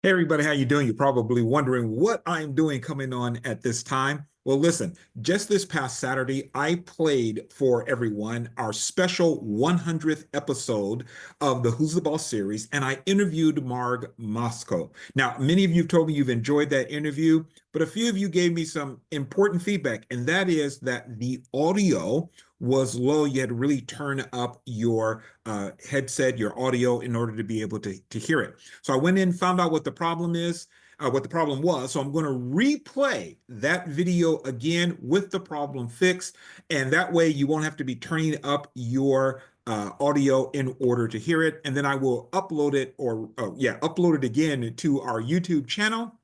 Hey everybody, how you doing? You're probably wondering what I'm doing coming on at this time. Well, listen, just this past Saturday, I played for everyone our special 100th episode of the Who's the Boss series, and I interviewed Marg Mowczko. Now, many of you have told me you've enjoyed that interview, but a few of you gave me some important feedback, and that is that the audio was low. You had to really turn up your headset, your audio, in order to be able to hear it. So I went in, found out what the problem is, what the problem was. So I'm going to replay that video again with the problem fixed. And that way you won't have to be turning up your audio in order to hear it. And then I will upload it upload it again to our YouTube channel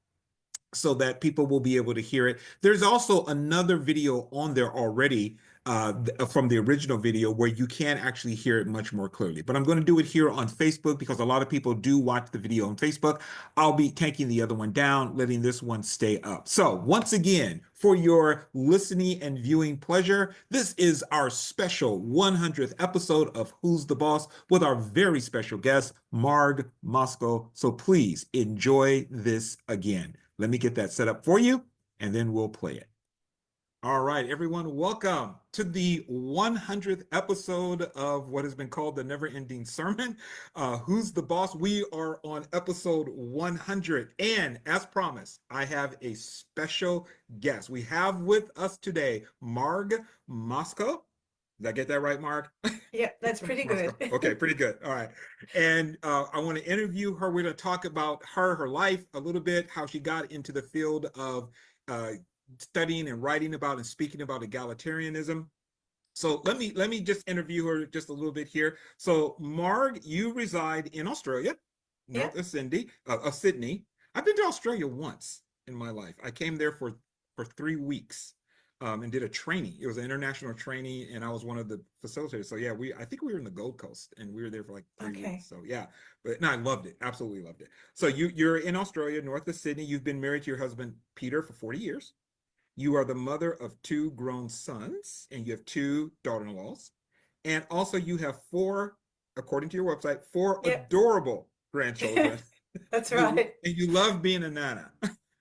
so that people will be able to hear it. There's also another video on there already from the original video where you can actually hear it much more clearly. But I'm going to do it here on Facebook because a lot of people do watch the video on Facebook. I'll be taking the other one down, letting this one stay up. So once again, for your listening and viewing pleasure, this is our special 100th episode of Who's the Boss with our very special guest, Marg Mowczko. So please enjoy this again. Let me get that set up for you, and then we'll play it. All right, everyone, welcome to the 100th episode of what has been called the Never-Ending Sermon. Who's the Boss? We are on episode 100, and as promised, I have a special guest. We have with us today Marg Mowczko. Did I get that right, Marg? Yeah, that's pretty good. Okay, pretty good. All right. And I want to interview her. We're going to talk about her life a little bit, how she got into the field of studying and writing about and speaking about egalitarianism. So let me just interview her just a little bit here. So Marg, you reside in Australia, north of Sydney. I've been to Australia once in my life. I came there for 3 weeks. And did a training. It was an international training, and I was one of the facilitators. So yeah, I think we were in the Gold Coast, and we were there for like 3 weeks. So yeah, but no, I loved it, absolutely loved it. So you're in Australia, north of Sydney. You've been married to your husband Peter for 40 years. You are the mother of 2 grown sons, and you have 2 daughter-in-laws, and also you have 4, according to your website, 4 adorable grandchildren. That's right. And you love being a nana.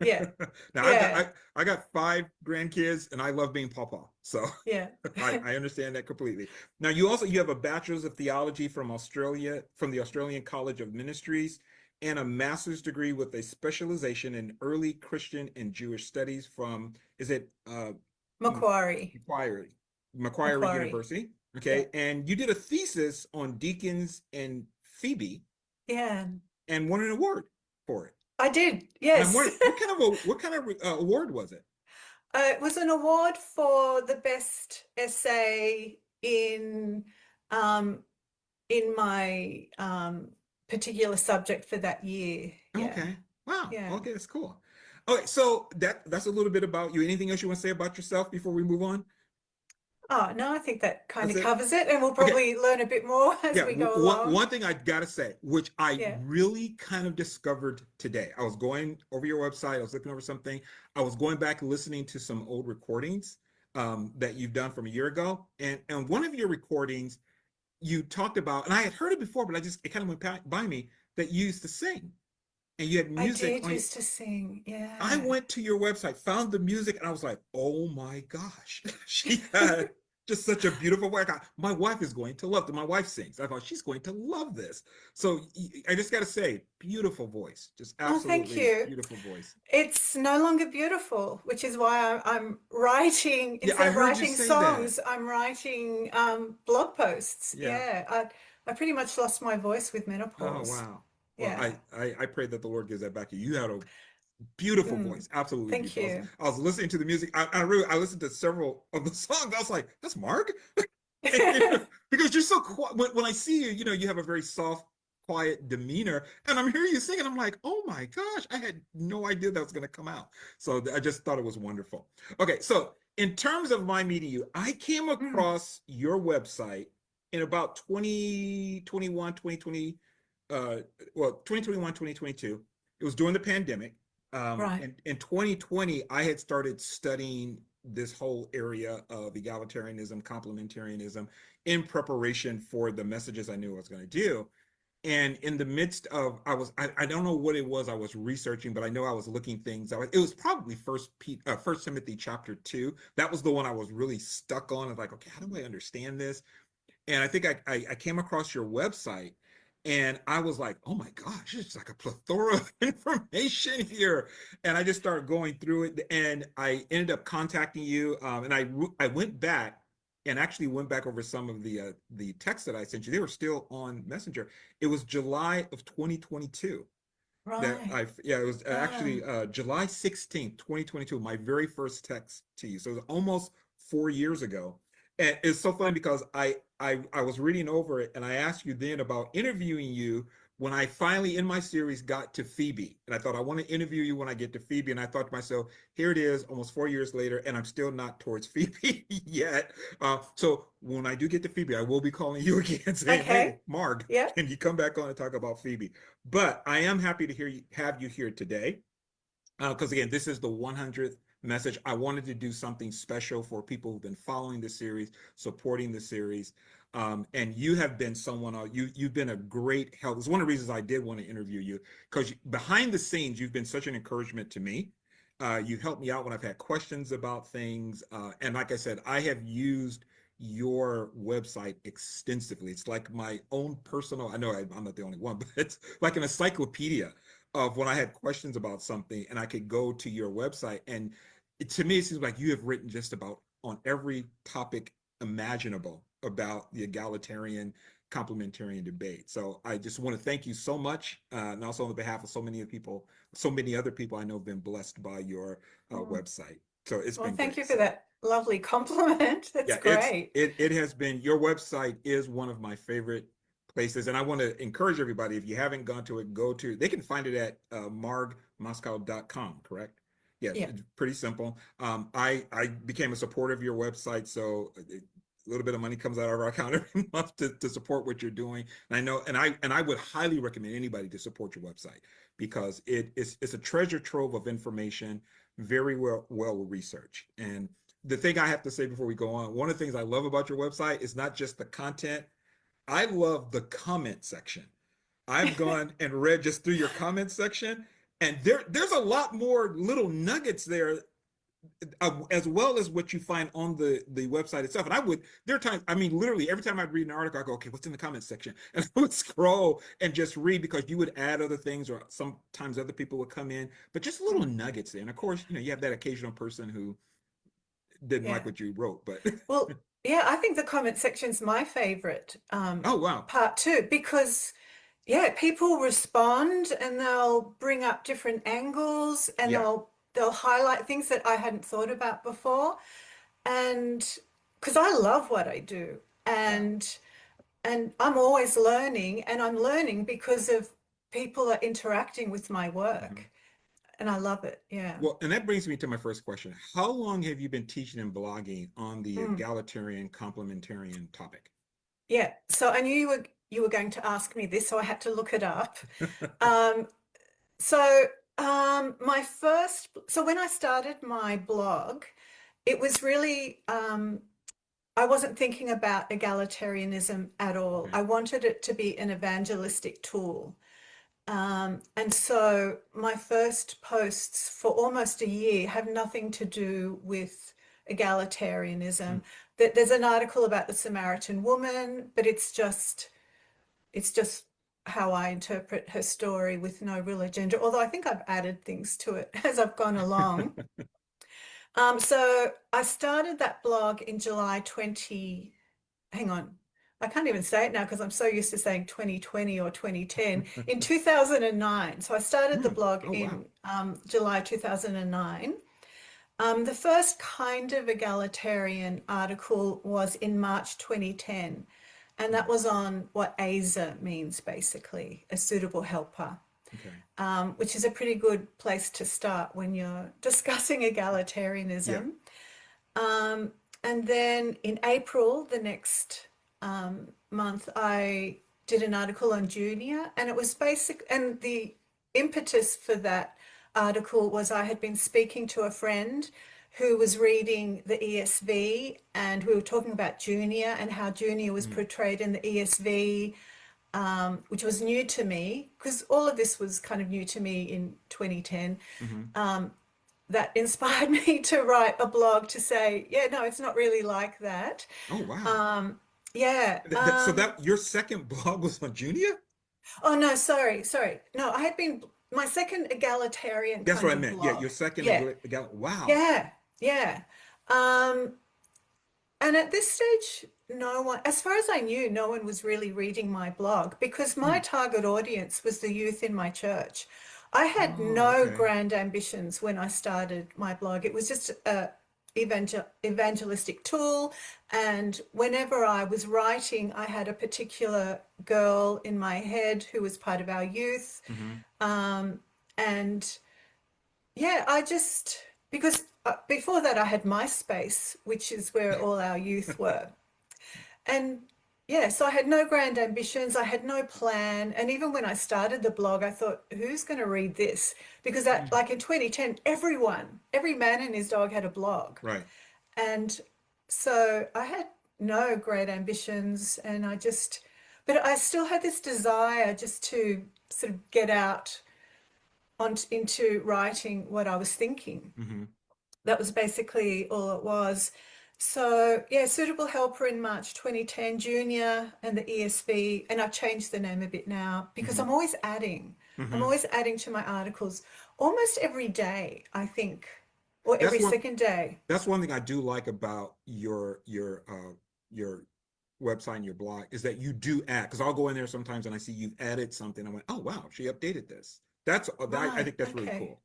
Yeah. Now Yeah. I got 5 grandkids, and I love being papa. So Yeah. I understand that completely. Now you have a bachelor's of theology from Australia, from the Australian College of Ministries, and a master's degree with a specialization in early Christian and Jewish studies from, is it Macquarie. Macquarie University. Okay. Yeah. And you did a thesis on deacons and Phoebe. Yeah. And won an award for it. I did, yes. What kind of award was it? It was an award for the best essay in my particular subject for that year. Yeah. Okay. Wow. Yeah. Okay, that's cool. Okay, so that's a little bit about you. Anything else you want to say about yourself before we move on? Oh, no, I think that kind of covers it, and we'll probably learn a bit more as we go along. One thing I gotta say, which I really kind of discovered today. I was going over your website, I was looking over something. I was going back and listening to some old recordings that you've done from a year ago. And one of your recordings, you talked about, and I had heard it before, but it kind of went by me, that you used to sing. And you had music. I did used to sing, yeah. I went to your website, found the music, and I was like, oh my gosh, she had just such a beautiful voice. My wife is going to love it. My wife sings. I thought she's going to love this. So I just got to say, beautiful voice, just absolutely beautiful voice. It's no longer beautiful, which is why I'm writing, instead of writing songs, I'm writing blog posts. Yeah. I pretty much lost my voice with menopause. Oh, wow. Well, I pray that the Lord gives that back to you. You had a beautiful voice, absolutely. Thank you. I was listening to the music. I listened to several of the songs. I was like, "That's Marg," because you're so quiet. When I see you, you have a very soft, quiet demeanor, and I'm hearing you sing, and I'm like, "Oh my gosh!" I had no idea that was going to come out. So I just thought it was wonderful. Okay, so in terms of my meeting you, I came across your website in about 2021, 2020. 2021, 2022. It was during the pandemic. Right. In 2020, I had started studying this whole area of egalitarianism, complementarianism in preparation for the messages I knew I was going to do. And in the midst of, I don't know what it was I was researching, but I know I was looking things out. It was probably First Timothy chapter 2. That was the one I was really stuck on. Of like, okay, how do I understand this? And I think I came across your website, and I was like, oh my gosh, it's like a plethora of information here. And I just started going through it, and I ended up contacting you. And I went back and actually went back over some of the texts that I sent you. They were still on Messenger. It was July of 2022 that Right. yeah, it was Ah, actually July 16th, 2022, my very first text to you. So it was almost 4 years ago. And it's so funny because I was reading over it, and I asked you then about interviewing you when I finally in my series got to Phoebe. And I thought, I want to interview you when I get to Phoebe. And I thought to myself, here it is almost 4 years later, and I'm still not towards Phoebe yet. So when I do get to Phoebe, I will be calling you again saying, hey, okay. Marg, Yeah. can you come back on and talk about Phoebe? But I am happy to have you here today, because again, this is the 100th message. I wanted to do something special for people who've been following the series, supporting the series. And you have been someone, you've been a great help. It's one of the reasons I did want to interview you, because behind the scenes, you've been such an encouragement to me. You've helped me out when I've had questions about things. And like I said, I have used your website extensively. It's like my own personal, I know I'm not the only one, but it's like an encyclopedia of when I had questions about something, and I could go to your website. And to me, it seems like you have written just about on every topic imaginable about the egalitarian complementarian debate. So I just want to thank you so much, and also on behalf of so many other people I know have been blessed by your Mm. website. So it's Well, been thank great. you for So that lovely compliment. That's yeah, great. it has been, your website is one of my favorite places, and I want to encourage everybody, if you haven't gone to it, they can find it at margmowczko.com, correct? Yeah, Yeah. it's pretty simple. I became a supporter of your website, so a little bit of money comes out of our account every month to support what you're doing. And I know, and I would highly recommend anybody to support your website, because it's a treasure trove of information, very well researched. And the thing I have to say before we go on, one of the things I love about your website is not just the content. I love the comment section. I've gone and read just through your comment section, and there's a lot more little nuggets there, as well as what you find on the website itself. And there are times, I mean, literally every time I'd read an article, I go, okay, what's in the comment section? And I would scroll and just read, because you would add other things, or sometimes other people would come in, but just little Mm. nuggets there. And of course, you have that occasional person who didn't Yeah. like what you wrote, but Well, yeah, I think the comment section's my favorite oh wow, part too, because yeah, people respond and they'll bring up different angles and yeah, they'll highlight things that I hadn't thought about before. And because I love what I do, yeah. and I'm always learning, and I'm learning because of people are interacting with my Mhm. work, and I love it. Yeah. Well, and that brings me to my first question. How long have you been teaching and blogging on the Mm. egalitarian complementarian topic? Yeah. So I knew you were going to ask me this, so I had to look it up. Um, so so when I started my blog, it was really I wasn't thinking about egalitarianism at all. Okay. I wanted it to be an evangelistic tool. And so my first posts for almost a year have nothing to do with Hmm. egalitarianism. There's an article about the Samaritan woman, but it's just how I interpret her story with no real agenda, although I think I've added things to it as I've gone along. So I started that blog in July 20, hang on, I can't even say it now because I'm so used to saying 2020 or 2010, in 2009. So I started the Hmm. blog Oh wow. in July 2009. The first kind of egalitarian article was in March 2010, and that Hmm. was on what ASA means, basically, a suitable helper, Okay. which is a pretty good place to start when you're discussing Yeah. egalitarianism. Um, and then in April, the next month, I did an article on junior, and it was basic. And the impetus for that article was I had been speaking to a friend who was reading the ESV, and we were talking about junior and how junior was Hmm. portrayed in the ESV. which was new to me, because all of this was kind of new to me in 2010. Hmm. That inspired me to write a blog to say, yeah, no, it's not really like that. Oh, wow. Um, yeah. So that your second blog was on Junia? Oh no, sorry. No, I had been my second egalitarian That's kind what I of meant. Yeah, blog. your second Yeah, wow. yeah, yeah. Um, and at this stage, no one, as far as I knew, no one was really reading my blog because my Hmm. target audience was the youth in my church. I had Oh, no okay. grand ambitions when I started my blog. It was just a evangelistic tool. And whenever I was writing, I had a particular girl in my head who was part of our youth. Hmm. Um, and yeah, I just, because before that I had MySpace, which is where all our youth were. And yeah, so I had no grand ambitions, I had no plan. And even when I started the blog, I thought, who's going to read this? Because that, like in 2010, every man and his dog had a blog. Right. And so I had no great ambitions and but I still had this desire just to sort of get out into writing what I was thinking. Hmm. That was basically all it was. So yeah, Suitable Helper in March 2010, Junior and the ESV, and I've changed the name a bit now because Hmm. I'm always adding. I'm Hmm. always adding to my articles almost every day, I think, or That's every one second day. that's one thing I do like about your website and your blog is that you do add, because I'll go in there sometimes and I see you've added something. I went, oh wow, she updated this. I Right, think that's really okay. cool.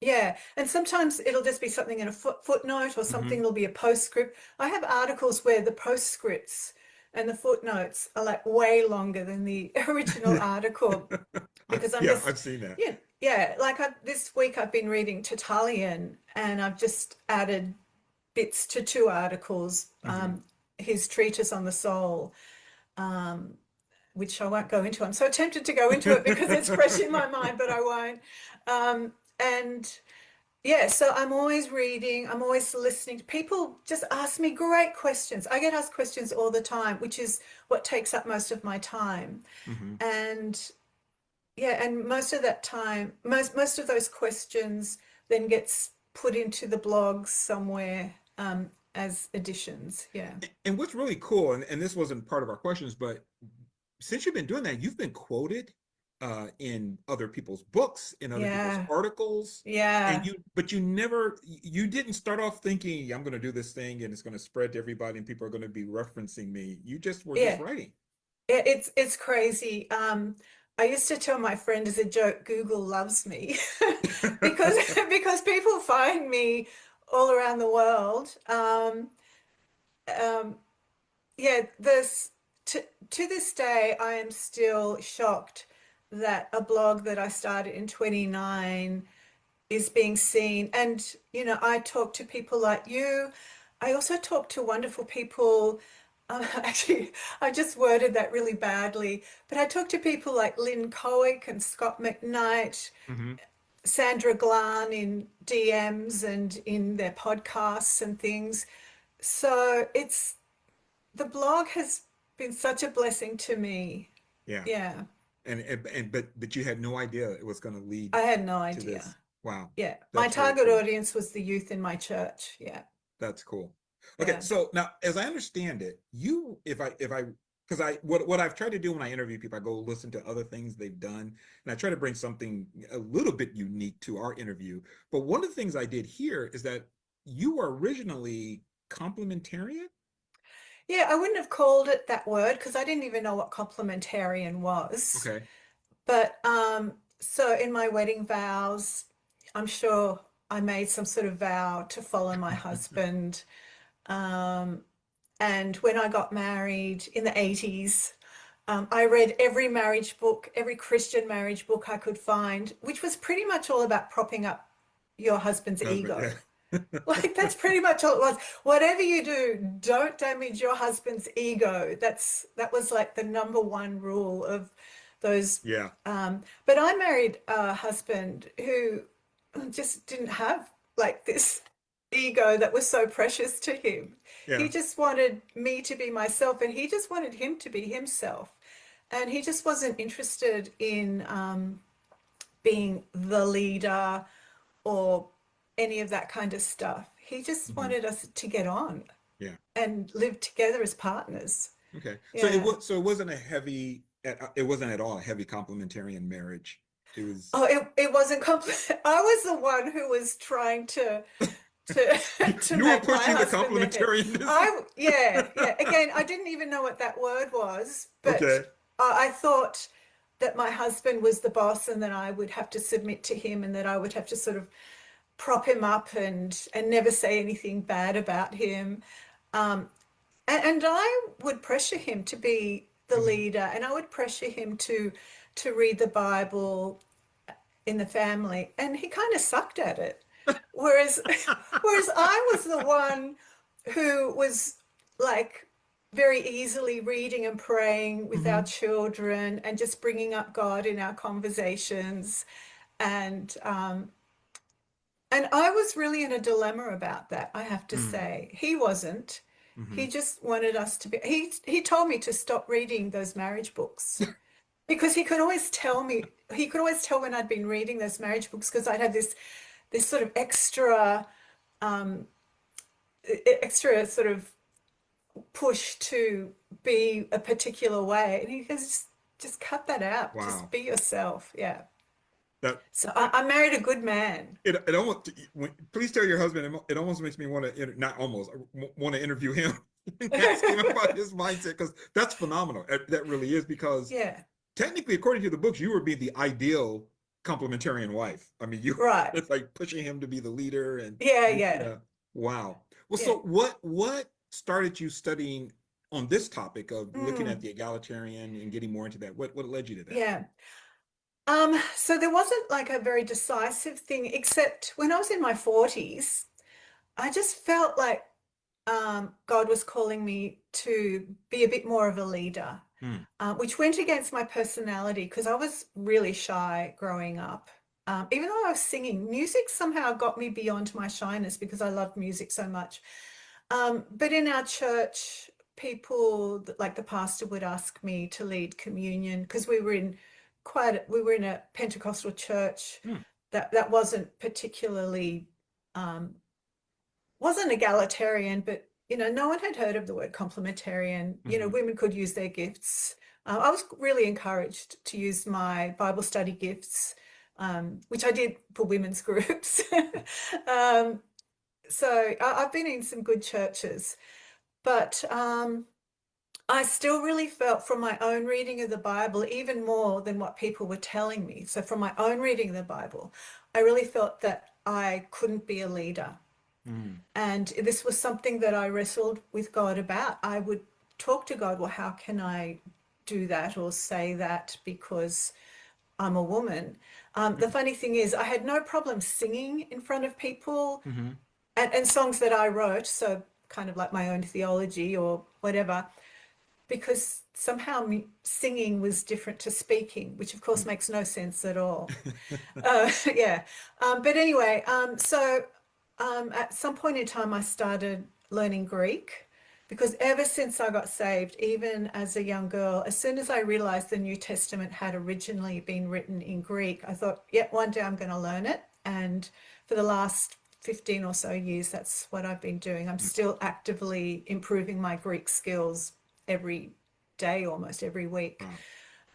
Yeah, and sometimes it'll just be something in a footnote or something Hmm. will be a postscript. I have articles where the postscripts and the footnotes are like way longer than the original article because I'm Yeah, just, I've seen that. yeah, yeah. Like this week I've been reading Tertullian and I've just added bits to two articles, Hmm. his treatise on the soul, um, which I won't go into. I'm so tempted to go into it because it's fresh in my mind, but I won't. And yeah, so I'm always reading, I'm always listening. People just ask me great questions. I get asked questions all the time, which is what takes up most of my time. Hmm. And yeah, and most of that time, most of those questions then gets put into the blogs somewhere as additions. Yeah. And what's really cool, and this wasn't part of our questions, but since you've been doing that, you've been quoted in other people's books, in other people's Yeah. articles, and Yeah. but you didn't start off thinking I'm going to do this thing and it's going to spread to everybody and people are going to be referencing me. You just were just Yeah. writing. It's crazy. I used to tell my friend as a joke, Google loves me because because people find me all around the world. Um, yeah, this to this day, I am still shocked that a blog that I started in 29 is being seen. And, you know, I talk to people like you. I also talk to wonderful people. Actually, I just worded that really badly, but I talk to people like Lynn Cohick and Scott McKnight, Hmm. Sandra Glan in DMs and in their podcasts and things. So the blog has been such a blessing to me. Yeah. Yeah, But you had no idea it was going to lead I had no to this. idea. Wow. Yeah, my That's really target cool. audience was the youth in my church. Yeah, That's cool. Okay, yeah. so now as I understand it, you if I because I what I've tried to do when I interview people, I go listen to other things they've done, and I try to bring something a little bit unique to our interview. But one of the things I did here is that you were originally complementarian. Yeah, I wouldn't have called it that word because I didn't even know what complementarian was. Okay. But so in my wedding vows, I'm sure I made some sort of vow to follow my husband. Um, and when I got married in the 80s, I read every marriage book, every Christian marriage book I could find, which was pretty much all about propping up your husband's Husband, ego. yeah. Like that's pretty much all it was. Whatever you do, don't damage your husband's ego. That was like the number one rule of those. Yeah. But I married a husband who just didn't have like this ego that was so precious to him. He Yeah. just wanted me to be myself, and he just wanted him to be himself. and he just wasn't interested in being the leader or any of that kind of stuff. He just wanted us to get on Yeah. and live together as partners. Okay. Yeah. So it wasn't a heavy, it wasn't at all a heavy complementarian marriage. It was, Oh, it wasn't I was the one who was trying to to you were make my pushing the husband the head. complementarianism. Yeah, yeah. Again, I didn't even know what that word was, but Okay. I thought that my husband was the boss and that I would have to submit to him and that I would have to sort of prop him up and never say anything bad about him. Um, and I would pressure him to be the Mhm. leader, and I would pressure him to read the Bible in the family, and he kind of sucked at it. Whereas whereas I was the one who was like very easily reading and praying with our Mhm. children and just bringing up God in our conversations. And and I was really in a dilemma about that, I have to Mm. say. He wasn't. He Mhm. just wanted us to be, he told me to stop reading those marriage books because he could always tell me, he could always tell when I'd been reading those marriage books because I'd have this sort of um, extra sort of push to be a particular way. And he goes, just cut that out. Just Wow. be yourself. Yeah. That So I married a good man. it almost please tell your husband it almost makes me want to not almost want to interview him and ask him about his mindset because that's phenomenal. That really is because Yeah. technically, according to the books, you would be the ideal complementarian wife. I mean, you Right. it's like pushing him to be the leader and Yeah. yeah. Yeah. Wow. Well, Yeah. so what started you studying on this topic of looking at Mm, the egalitarian and getting more into that? What led you to that? yeah. So there wasn't like a very decisive thing, except when I was in my 40s, I just felt like God was calling me to be a bit more of a leader, Hmm. which went against my personality because I was really shy growing up. Even though I was singing, music somehow got me beyond my shyness because I loved music so much. But in our church, people like the pastor would ask me to lead communion because we were in a Pentecostal church Hmm. that wasn't particularly um, wasn't egalitarian, but no one had heard of the word complementarian. Hmm. Women could use their gifts. I was really encouraged to use my Bible study gifts, which I did for women's groups. um, so I've been in some good churches, but I still really felt from my own reading of the Bible, even more than what people were telling me. So from my own reading of the Bible, I really felt that I couldn't be a leader. Hmm. And this was something that I wrestled with God about. I would talk to God, well, how can I do that or say that because I'm a woman? The funny thing is, I had no problem singing in front of people Hmm. and songs that I wrote, so kind of like my own theology or whatever, because somehow singing was different to speaking, which of course makes no sense at all. Yeah. But anyway, so at some point in time, I started learning Greek because ever since I got saved, even as a young girl, as soon as I realized the New Testament had originally been written in Greek, I thought, yeah, one day I'm going to learn it. And for the last 15 or so years, that's what I've been doing. I'm still actively improving my Greek skills every day, almost every week.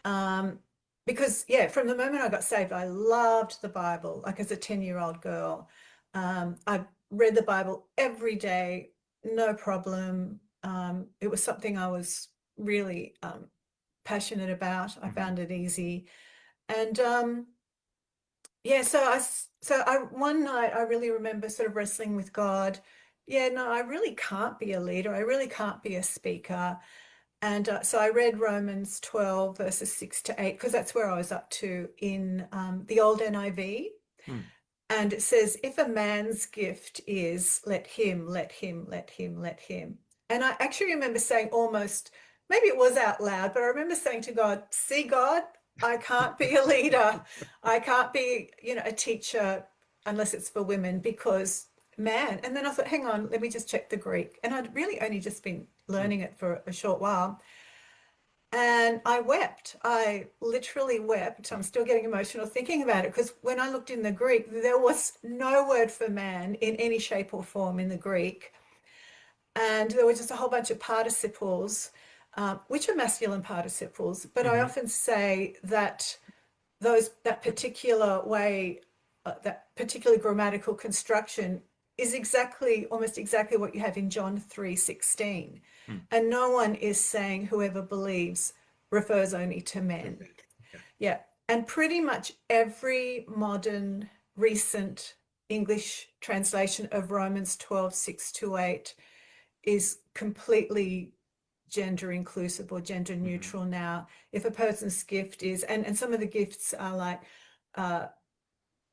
Wow. Um, because yeah, from the moment I got saved, I loved the Bible. Like as a 10-year-old girl, I read the Bible every day, no problem. It was something I was really passionate about. I Hmm. found it easy, and yeah. So I one night I really remember sort of wrestling with God. Yeah, no, I really can't be a leader. I really can't be a speaker. And so I read Romans 12, verses 6 to 8, because that's where I was up to in the old NIV. Hmm. And it says, if a man's gift is let him, let him, let him, let him. And I actually remember saying almost, maybe it was out loud, but I remember saying to God, see, God, I can't be a leader. I can't be, a teacher unless it's for women because man. And then I thought, hang on, let me just check the Greek. And I'd really only just been Hmm. learning it for a short while. And I wept. I literally wept. I'm still getting emotional thinking about it, because when I looked in the Greek, there was no word for man in any shape or form in the Greek. And there were just a whole bunch of participles, which are masculine participles. But I often say that that particular way, that particular grammatical construction is almost exactly what you have in John 3:16. And no one is saying whoever believes refers only to men. Yeah. Yeah. And pretty much every modern recent English translation of Romans 12:6-8 is completely gender inclusive or gender neutral now. If a person's gift is, and some of the gifts are like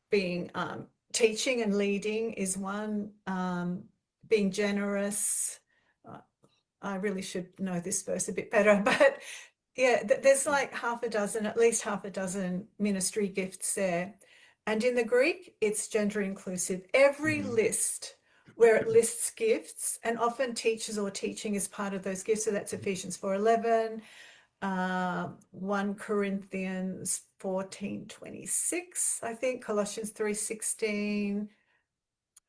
being teaching and leading is one, being generous. I really should know this verse a bit better, but yeah, there's like at least half a dozen ministry gifts there. And in the Greek, it's gender inclusive. Every list where it lists gifts, and often teachers or teaching is part of those gifts. So that's Ephesians 4:11, 1 Corinthians 14:26, I think, Colossians 3:16.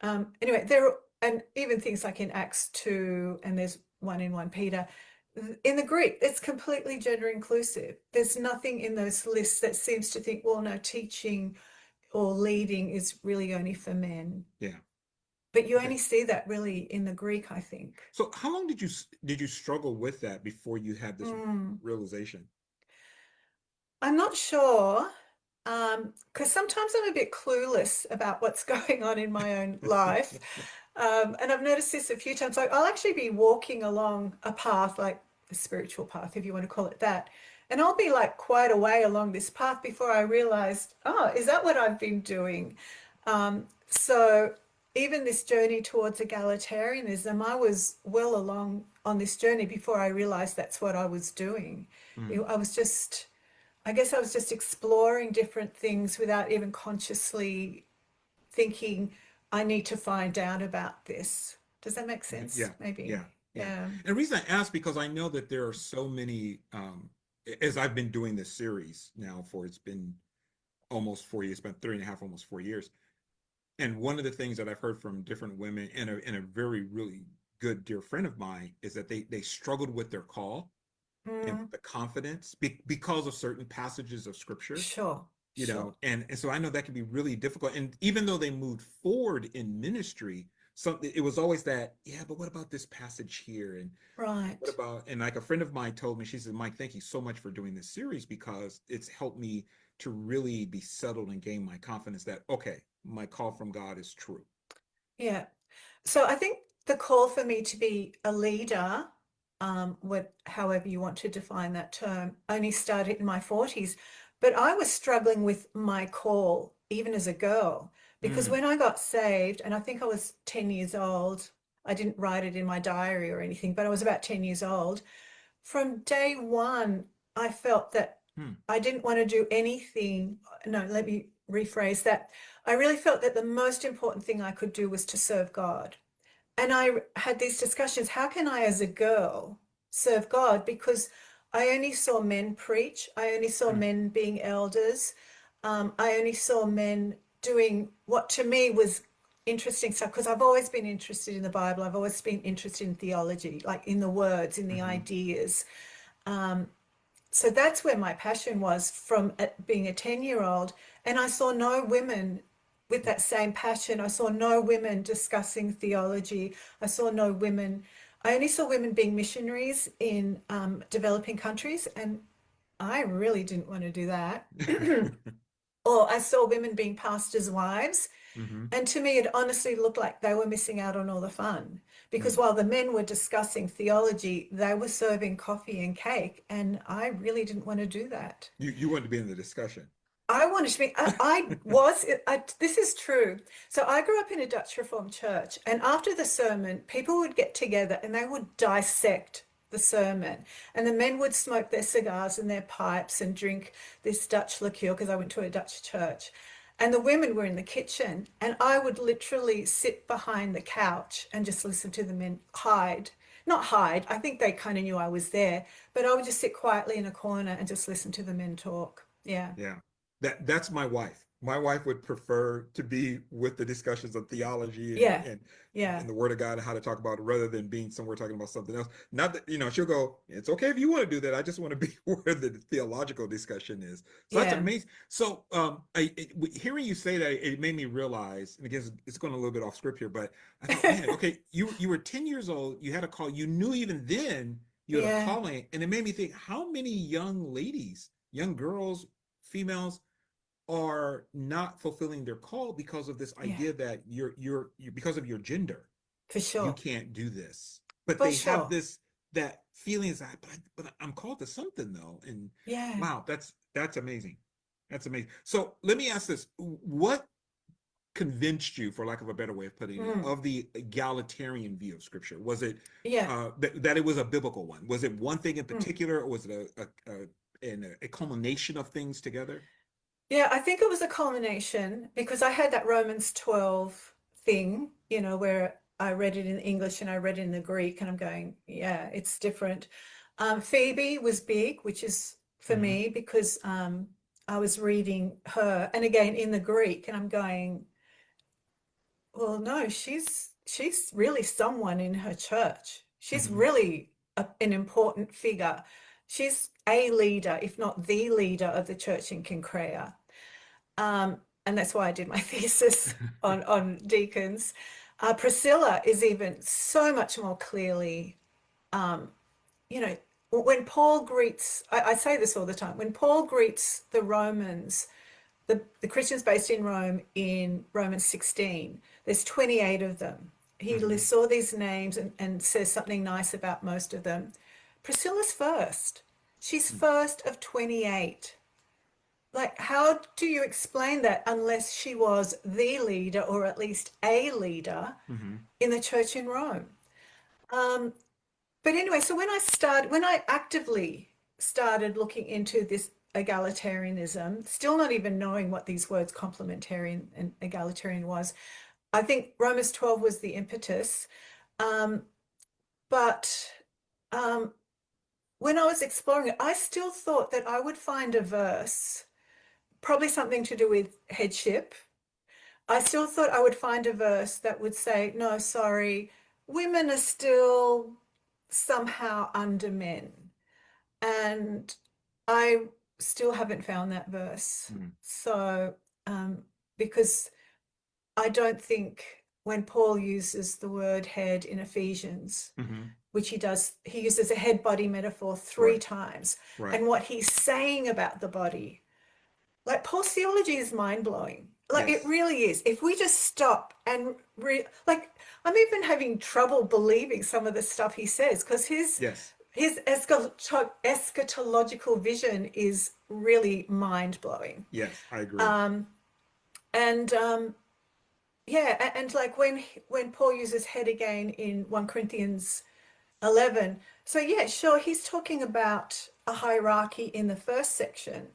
Anyway, and even things like in Acts 2, and there's one in 1 Peter. In the Greek, it's completely gender inclusive. There's nothing in those lists that seems to think, well, no, teaching or leading is really only for men. Yeah. But you only see that really in the Greek, I think. So how long did you struggle with that before you had this realization? I'm not sure, because sometimes I'm a bit clueless about what's going on in my own life. And I've noticed this a few times. Like, I'll actually be walking along a path, like a spiritual path, if you want to call it that. And I'll be like quite a way along this path before I realized, oh, is that what I've been doing? So even this journey towards egalitarianism, I was well along on this journey before I realized that's what I was doing. I guess I was just exploring different things without even consciously thinking, I need to find out about this. Does that make sense? Yeah, Maybe. yeah, yeah. Yeah. And the reason I ask, because I know that there are so many, as I've been doing this series now it's been almost 4 years, it's been 3.5, almost 4 years. And one of the things that I've heard from different women and a very, really good dear friend of mine is that they struggled with their call and the confidence because of certain passages of scripture. Sure. Sure. And so I know that can be really difficult. And even though they moved forward in ministry, it was always that, yeah, but what about this passage here? And Right. what about, and like a friend of mine told me, she said, Mike, thank you so much for doing this series, because it's helped me to really be settled and gain my confidence that, okay, my call from God is true. Yeah. So I think the call for me to be a leader, however you want to define that term, only started in my 40s. But I was struggling with my call even as a girl, because when I got saved, and I think I was 10 years old, I didn't write it in my diary or anything, but I was about 10 years old. From day one, I felt that I didn't want to do anything. No, let me rephrase that. I really felt that the most important thing I could do was to serve God. And I had these discussions, how can I, as a girl, serve God? Because I only saw men preach. I only saw men being elders. I only saw men doing what to me was interesting stuff, because I've always been interested in the Bible. I've always been interested in theology, like in the words, in the ideas. So that's where my passion was from being a 10-year-old. And I saw no women with that same passion. I saw no women discussing theology. I only saw women being missionaries in developing countries, and I really didn't want to do that. Or I saw women being pastors' wives. And to me, it honestly looked like they were missing out on all the fun, because while the men were discussing theology, they were serving coffee and cake. And I really didn't want to do that. You wanted to be in the discussion. I wanted to be, this is true. So I grew up in a Dutch Reformed church, and after the sermon, people would get together and they would dissect the sermon. And the men would smoke their cigars and their pipes and drink this Dutch liqueur, because I went to a Dutch church. And the women were in the kitchen, and I would literally sit behind the couch and just listen to the men, hide, not hide. I think they kind of knew I was there, but I would just sit quietly in a corner and just listen to the men talk. Yeah. Yeah. That's my wife. My wife would prefer to be with the discussions of theology Yeah. and Yeah. the word of God and how to talk about it rather than being somewhere talking about something else. Not that, she'll go, it's okay if you want to do that. I just want to be where the theological discussion is. So that's Yeah. amazing. So hearing you say that, it made me realize, and again, it's going a little bit off script here, but I thought, man, okay, you were 10 years old, you had a call, you knew even then you had a Yeah. calling, and it made me think, how many young ladies, young girls, females are not fulfilling their call because of this Yeah. idea that you're because of your gender, For you sure. can't do this. But For they have sure. this that feeling is that, but I'm called to something though. And Yeah. wow, that's amazing. That's amazing. So let me ask this: what convinced you, for lack of a better way of putting it, Mm. of the egalitarian view of Scripture? Was it Yeah. that it was a biblical one? Was it one thing in Mm. particular, or was it a culmination of things together? Yeah, I think it was a culmination because I had that Romans 12 thing, where I read it in English and I read it in the Greek, and I'm going, yeah, it's different. Phoebe was big, which is for Mm-hmm. me because I was reading her, and again in the Greek, and I'm going, well, no, she's really someone in her church. She's Mm-hmm. really an important figure. She's a leader, if not the leader of the church in Kincrea. And that's why I did my thesis on deacons. Priscilla is even so much more clearly, um, you know, when Paul greets, I say this all the time, when Paul greets the Romans, the Christians based in Rome in Romans 16, there's 28 of them. He Mm-hmm. lists all these names and says something nice about most of them. Priscilla's first. She's first of 28. Like, how do you explain that unless she was the leader or at least a leader Mm-hmm. in the church in Rome? Um, but anyway, so when I actively started looking into this egalitarianism, still not even knowing what these words complementarian and egalitarian was, I think Romans 12 was the impetus. Um, but um, when I was exploring it, I still thought that I would find a verse, probably something to do with headship. I still thought I would find a verse that would say, no, sorry, women are still somehow under men. And I still haven't found that verse. Mm-hmm. So, because I don't think when Paul uses the word head in Ephesians, Mm-hmm. which he does, he uses a head body metaphor three Right. times. Right. And what he's saying about the body, like Paul's theology is mind blowing. Like it Yes. really is. If we just stop and like, I'm even having trouble believing some of the stuff he says because Yes. his eschatological vision is really mind blowing. Yes. I agree. Um, and yeah, and like when Paul uses head again in 1 Corinthians 11, so yeah, sure, he's talking about a hierarchy in the first section,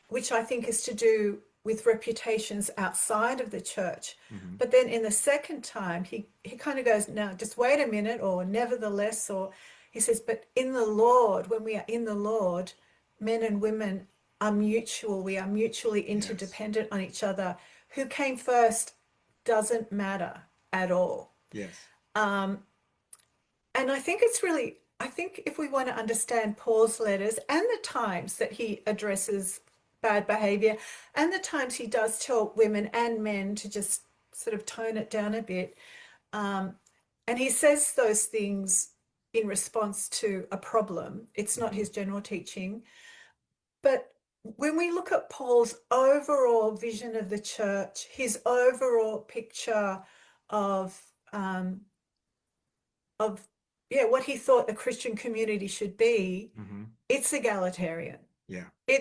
which I think is to do with reputations outside of the church. Mm-hmm. But then in the second time, he kind of goes, now just wait a minute, or nevertheless, or he says, but in the Lord, when we are in the Lord, men and women are mutual. We are mutually Yes. interdependent on each other. Who came first doesn't matter at all. Yes. Um, and I think if we want to understand Paul's letters and the times that he addresses bad behavior and the times he does tell women and men to just sort of tone it down a bit, um, and he says those things in response to a problem. It's not Mm-hmm. his general teaching. But when we look at Paul's overall vision of the church, his overall picture of um, of yeah, what he thought the Christian community should be, Mm-hmm. it's egalitarian. Yeah. He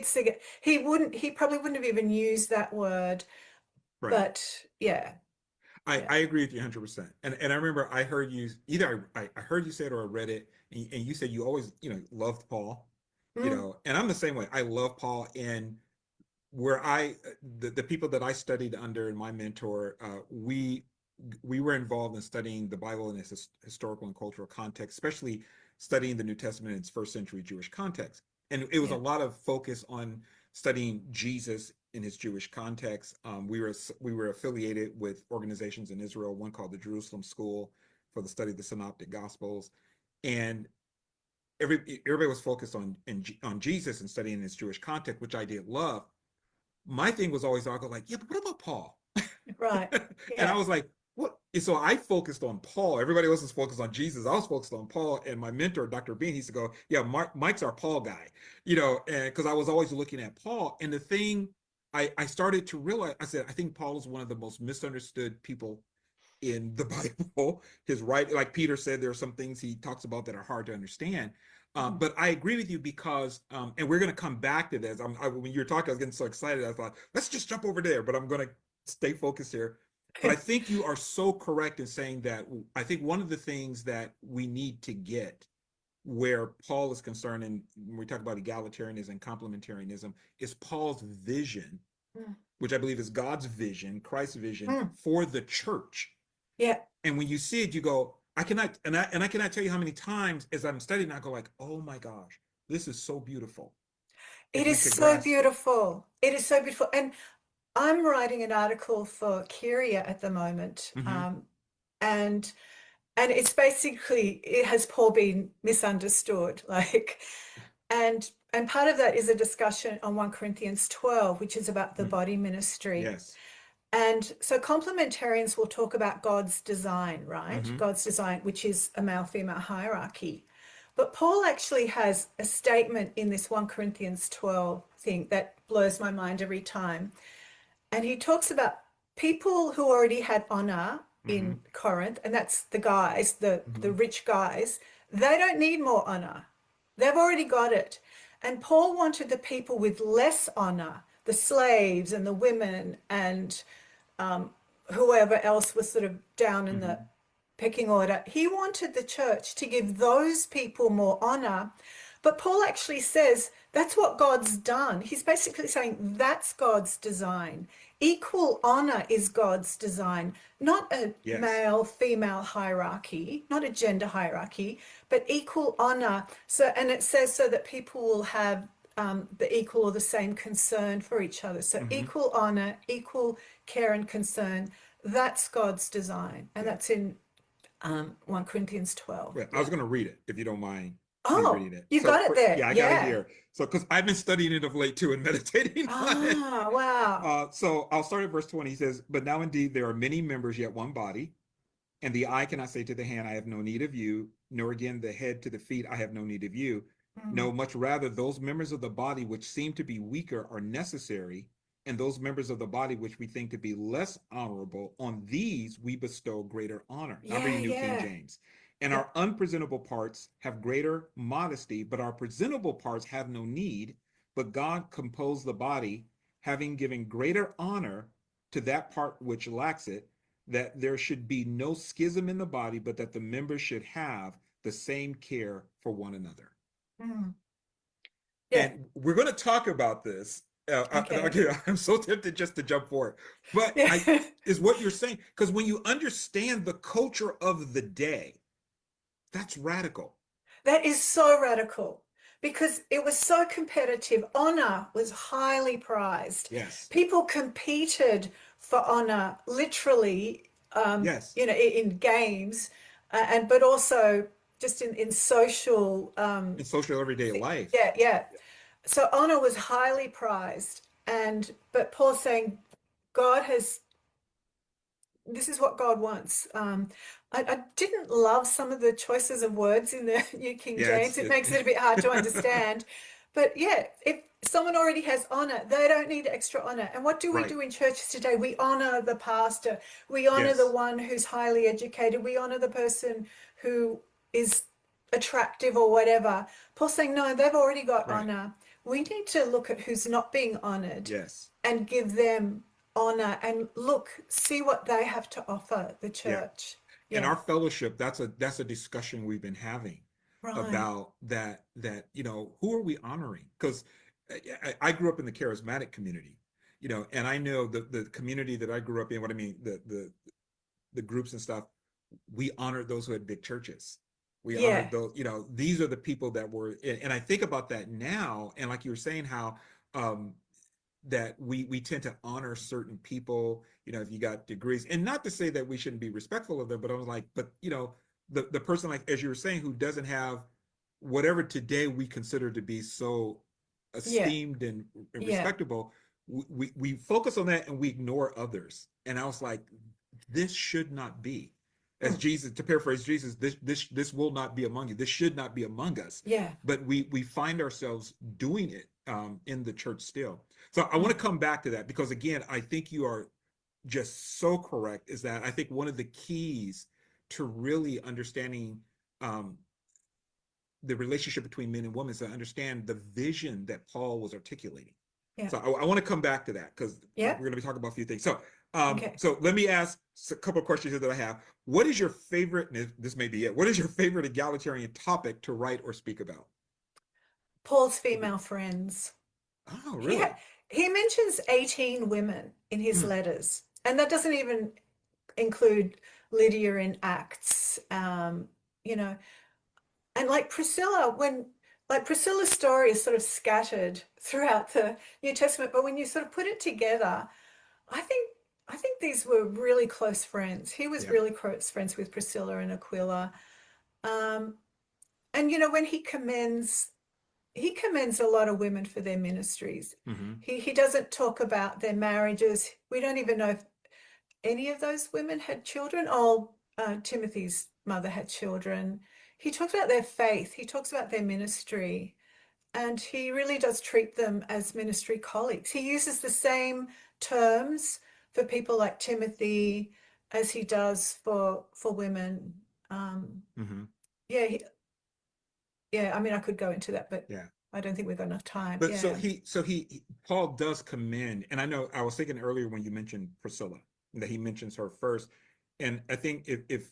probably wouldn't have even used that word, Right. but yeah, yeah. I agree with you 100%. And I remember I heard you either I heard you say it or I read it, and you said you always, loved Paul, Mm, and I'm the same way. I love Paul, and where the people that I studied under and my mentor, we we were involved in studying the Bible in its historical and cultural context, especially studying the New Testament in its first century Jewish context. And it was a Yeah. lot of focus on studying Jesus in his Jewish context. We were affiliated with organizations in Israel, one called the Jerusalem School for the study of the Synoptic Gospels, and everybody was focused on Jesus and studying his Jewish context, which I did love. My thing was always, I'll go like, yeah, but what about Paul? Right. And I Yeah. was like, what? And so I focused on Paul. Everybody else was focused on Jesus. I was focused on Paul. And my mentor, Dr. Bean, he used to go, yeah, Mike's our Paul guy, and because I was always looking at Paul. And the thing I started to realize, I said, I think Paul is one of the most misunderstood people in the Bible. His right, like Peter said, there are some things he talks about that are hard to understand. Mhm. But I agree with you because, and we're going to come back to this. When you were talking, I was getting so excited. I thought, let's just jump over there, but I'm going to stay focused here. But I think you are so correct in saying that. I think one of the things that we need to get where Paul is concerned, and when we talk about egalitarianism and complementarianism, is Paul's vision, Mm. which I believe is God's vision, Christ's vision Mm. for the church. Yeah. And when you see it, you go, I cannot, and I cannot tell you how many times as I'm studying, I go like, oh my gosh, this is so beautiful. It If we is could so grasp it. beautiful. It is so beautiful. And I'm writing an article for Kyria at the moment. Mm-hmm. And it's basically, it has Paul been misunderstood? Like, and part of that is a discussion on 1 Corinthians 12, which is about the Mm-hmm. body ministry. Yes. And so complementarians will talk about God's design, right? Mm-hmm. God's design, which is a male-female hierarchy. But Paul actually has a statement in this 1 Corinthians 12 thing that blows my mind every time. And he talks about people who already had honor Mm-hmm. in Corinth, and that's the guys, the Mm-hmm. rich guys. They don't need more honor. They've already got it. And Paul wanted the people with less honor, the slaves and the women and whoever else was sort of down in the Mm-hmm. pecking order. He wanted the church to give those people more honor. But Paul actually says that's what God's done. He's basically saying that's God's design. Equal honor is God's design, not a Yes. male female hierarchy, not a gender hierarchy, but equal honor. So, and it says so that people will have the equal or the same concern for each other. So, Mm-hmm. equal honor, equal care and concern. That's God's design. And Yeah. that's in 1 Corinthians 12. Well, I was Yeah. going to read it if you don't mind me Oh, reading it. you got it there. Yeah, I got it Yeah. here. So, because I've been studying it of late too and meditating on it. Ah, wow. So I'll start at verse 20. He says, but now indeed there are many members, yet one body. And the eye cannot say to the hand, I have no need of you, nor again the head to the feet, I have no need of you. Mm. No, much rather, those members of the body which seem to be weaker are necessary, and those members of the body which we think to be less honorable, on these we bestow greater honor. Now I'm Yeah, reading New King yeah. James. And Yeah. our unpresentable parts have greater modesty, but our presentable parts have no need. But God composed the body, having given greater honor to that part which lacks it, that there should be no schism in the body, but that the members should have the same care for one another. Mm. Yeah. And we're going to talk about this. Okay. Okay, I'm so tempted just to jump forward, but I Yeah. is what you're saying, because when you understand the culture of the day, that's radical. That is so radical because it was so competitive. Honor was highly prized. Yes, People competed for honor, literally, yes, in games, and but also just in social, in social everyday life. yeah, yeah. So honor was highly prized, and but Paul's saying God has this is what God wants. I didn't love some of the choices of words in the New King Yeah, James. It makes it a bit hard to understand. But yeah, if someone already has honor, they don't need extra honor. And what do we right. do in churches today? We honor the pastor. We honor the Yes, one who's highly educated. We honor the person who is attractive or whatever. Paul's saying, no, they've already got right. honor. We need to look at who's not being honored Yes, and give them honor and look, see what they have to offer the yeah. church. In Yeah, our fellowship, that's a discussion we've been having right. about that who are we honoring? Because I grew up in the charismatic community, and I know the community that I grew up in. What I mean, the groups and stuff, we honored those who had big churches. We honored Yeah. those, these are the people that were, and I think about that now, and like you were saying, how that we tend to honor certain people, if you got degrees, and not to say that we shouldn't be respectful of them, but I was like, but the person, like as you were saying, who doesn't have whatever today we consider to be so Yeah. esteemed and Yeah. respectable, we focus on that and we ignore others. And I was like, this should not be. As Mm. Jesus, to paraphrase Jesus, this will not be among you. This should not be among us. Yeah. But we find ourselves doing it in the church still. So I want to come back to that, because again, I think you are just so correct. Is that I think one of the keys to really understanding the relationship between men and women is to understand the vision that Paul was articulating. Yeah. So I want to come back to that, because Yeah. we're going to be talking about a few things. So Okay. so let me ask a couple of questions here that I have. What is your favorite, and this may be it, what is your favorite egalitarian topic to write or speak about? Paul's female friends. Oh, really? He mentions 18 women in his letters, and that doesn't even include Lydia in Acts, and like Priscilla's story is sort of scattered throughout the New Testament, but when you sort of put it together, I think these were really close friends. He was really close friends with Priscilla and Aquila. And when he commends a lot of women for their ministries. He doesn't talk about their marriages. We don't even know if any of those women had children. Timothy's mother had children. He talks about their faith. He talks about their ministry. And he really does treat them as ministry colleagues. He uses the same terms for people like Timothy as he does for women. Yeah, I mean, I could go into that, but I don't think we've got enough time. But so Paul does commend, and I know I was thinking earlier when you mentioned Priscilla, that he mentions her first. And I think if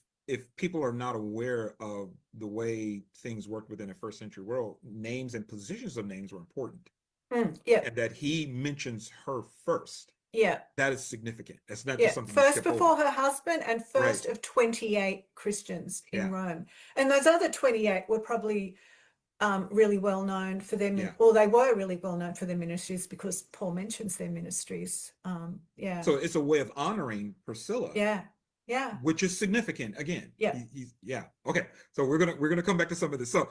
people are not aware of the way things worked within a first century world, names and positions of names were important. And that he mentions her first. Yeah. That is significant. That's not just something first before her husband, and first of 28 Christians in Rome. And those other 28 were probably really well known for them, or they were really well known for their ministries, because Paul mentions their ministries. So it's a way of honoring Priscilla. Yeah. Which is significant again. Yeah. Okay. So we're gonna come back to some of this. So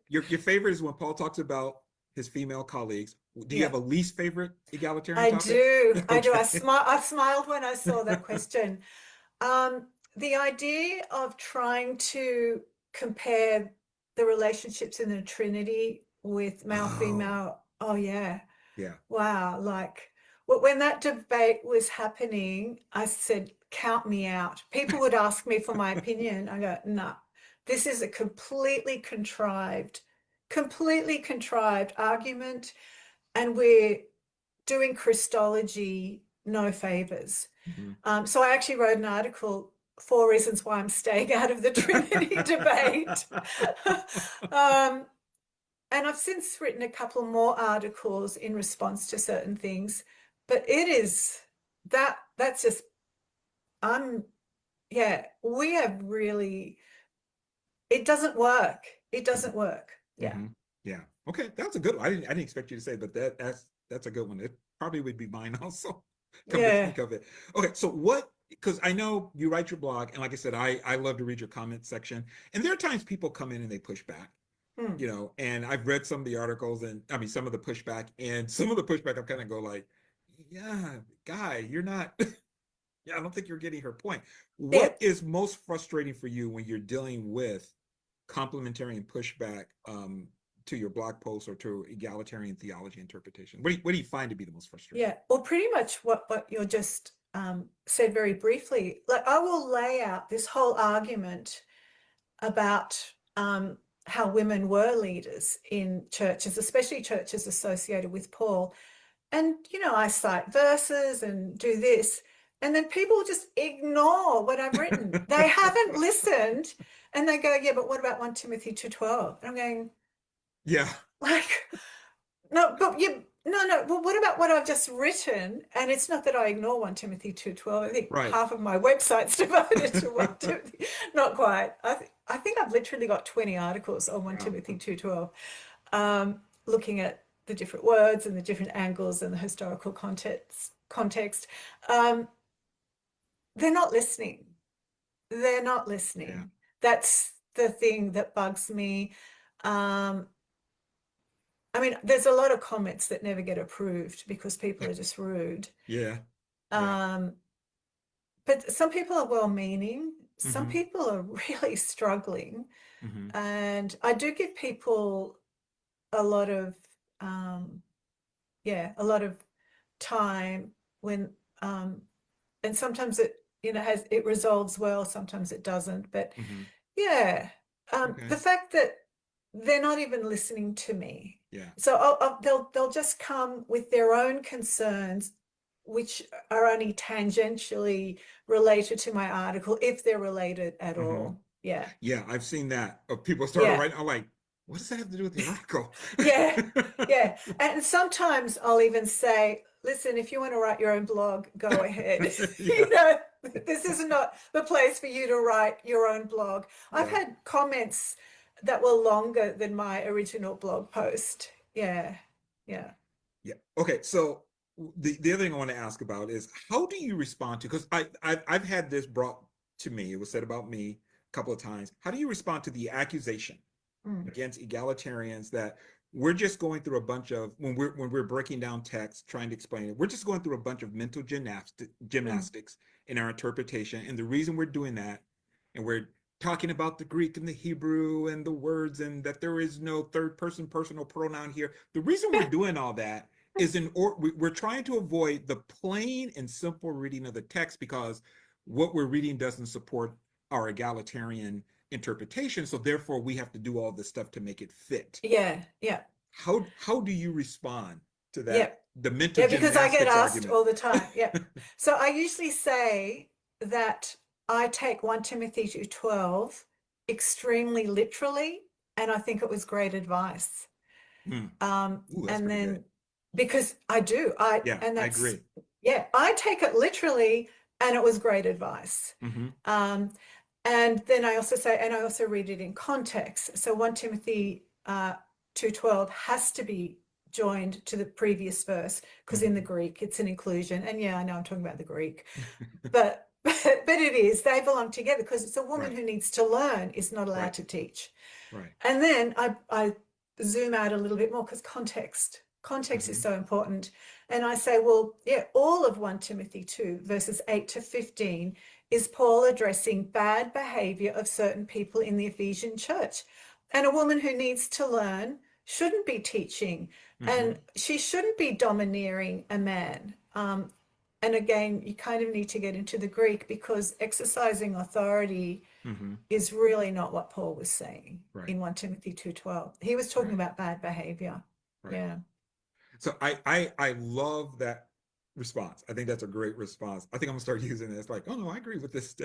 your favorite is when Paul talks about his female colleagues. Do you have a least favorite egalitarian topic? I do. I smiled when I saw that question. The idea of trying to compare the relationships in the Trinity with male, female. Oh yeah. Wow. Like when that debate was happening, I said, count me out. People would ask me for my opinion. I go, no, this is a completely contrived argument, and we're doing Christology no favors. So I actually wrote an article, 4 reasons why I'm staying out of the Trinity debate. And I've since written a couple more articles in response to certain things, but it is that's just we have really, it doesn't work. Yeah. Okay, that's a good one. I didn't expect you to say, but that's a good one. It probably would be mine also. Come to think of it. Okay, so because I know you write your blog, and like I said, I love to read your comment section, and there are times people come in and they push back. And I've read some of the articles, and I mean some of the pushback, and some of the pushback I'm kind of go like, yeah, guy, you're not I don't think you're getting her point. What is most frustrating for you when you're dealing with complementarian pushback to your blog posts or to egalitarian theology interpretation? What do you find to be the most frustrating? Well, pretty much what you just said very briefly. Like, I will lay out this whole argument about how women were leaders in churches, especially churches associated with Paul. And, I cite verses and do this. And then people just ignore what I've written. They haven't listened. And they go, yeah, but what about 1 Timothy 2:12? And I'm going, yeah. Like, no, but no. Well, what about what I've just written? And it's not that I ignore 1 Timothy 2:12. I think Right. half of my website's devoted to 1 Timothy. Not quite. I think I've literally got 20 articles on 1 Wow. Timothy 2:12, looking at the different words and the different angles and the historical context. They're not listening. They're not listening. Yeah. That's the thing that bugs me. I mean, there's a lot of comments that never get approved because people are just rude. Yeah. Yeah. But some people are well-meaning. Some Hmm. people are really struggling. Hmm. And I do give people a lot of, a lot of time when, and sometimes it resolves well, sometimes it doesn't. But Hmm. yeah, Okay. the fact that they're not even listening to me. Yeah. So they'll just come with their own concerns, which are only tangentially related to my article, if they're related at Hmm. all. Yeah, Yeah, I've seen that. Of people started yeah, writing. I'm like, what does that have to do with the article? yeah, yeah. And sometimes I'll even say, listen, if you want to write your own blog, go ahead. Yeah. This is not the place for you to write your own blog. I've Yeah. had comments that were longer than my original blog post. Yeah, yeah. Yeah. Okay. So the other thing I want to ask about is how do you respond to, because I've had this brought to me, it was said about me a couple of times. How do you respond to the accusation Mm. against egalitarians that we're just going through a bunch of, when we're breaking down text, trying to explain it, we're just going through a bunch of mental Mm. gymnastics in our interpretation. And the reason we're doing that, and we're talking about the Greek and the Hebrew and the words, and that there is no third person personal pronoun here. The reason we're doing all that is we're trying to avoid the plain and simple reading of the text, because what we're reading doesn't support our egalitarian interpretation. So therefore, we have to do all this stuff to make it fit. Yeah, yeah, How do you respond to yeah. that? The mental Yeah, because I get gymnastics asked argument. all the time. Yeah. So I usually say that I take 1 Timothy 2:12 extremely literally, and I think it was great advice. Hmm. Ooh, that's And pretty good. then because I do, Yeah, and I that's, agree. yeah, I take it literally, and it was great advice. Hmm. Um, and then I also say, and I also read it in context. So 1 Timothy 2:12 has to be joined to the previous verse, because in the Hmm. Greek it's an inclusion. And yeah, I know I'm talking about the Greek, but but it is, they belong together, because it's a woman Right, who needs to learn is not allowed right, to teach. right. And then I zoom out a little bit more, because context is Hmm. so important. And I say, well, yeah, all of 1 Timothy 2, verses 8 to 15, is Paul addressing bad behavior of certain people in the Ephesian church. And a woman who needs to learn shouldn't be teaching, and Hmm. she shouldn't be domineering a man. And again, you kind of need to get into the Greek, because exercising authority Hmm. is really not what Paul was saying Right, in 1 Timothy 2:12. He was talking right, about bad behavior. right. Yeah. So I love that response. I think that's a great response. I think I'm gonna start using it. It's like, oh no, I agree with this.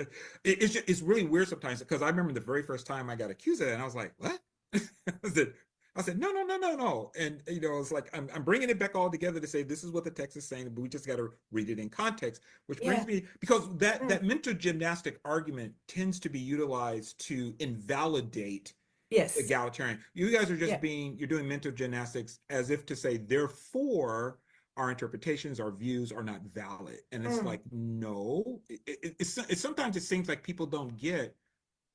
It's really weird sometimes, because I remember the very first time I got accused of that, and I was like, what? I said, no, no, no, no, no. And it's like I'm bringing it back all together to say this is what the text is saying, but we just got to read it in context. Which brings Yeah. me, because that Mm. that mental gymnastic argument tends to be utilized to invalidate Yes. egalitarian. You guys are just Yeah. you're doing mental gymnastics as if to say, therefore, our interpretations, our views are not valid. And it's Mm. like, no, sometimes it seems like people don't get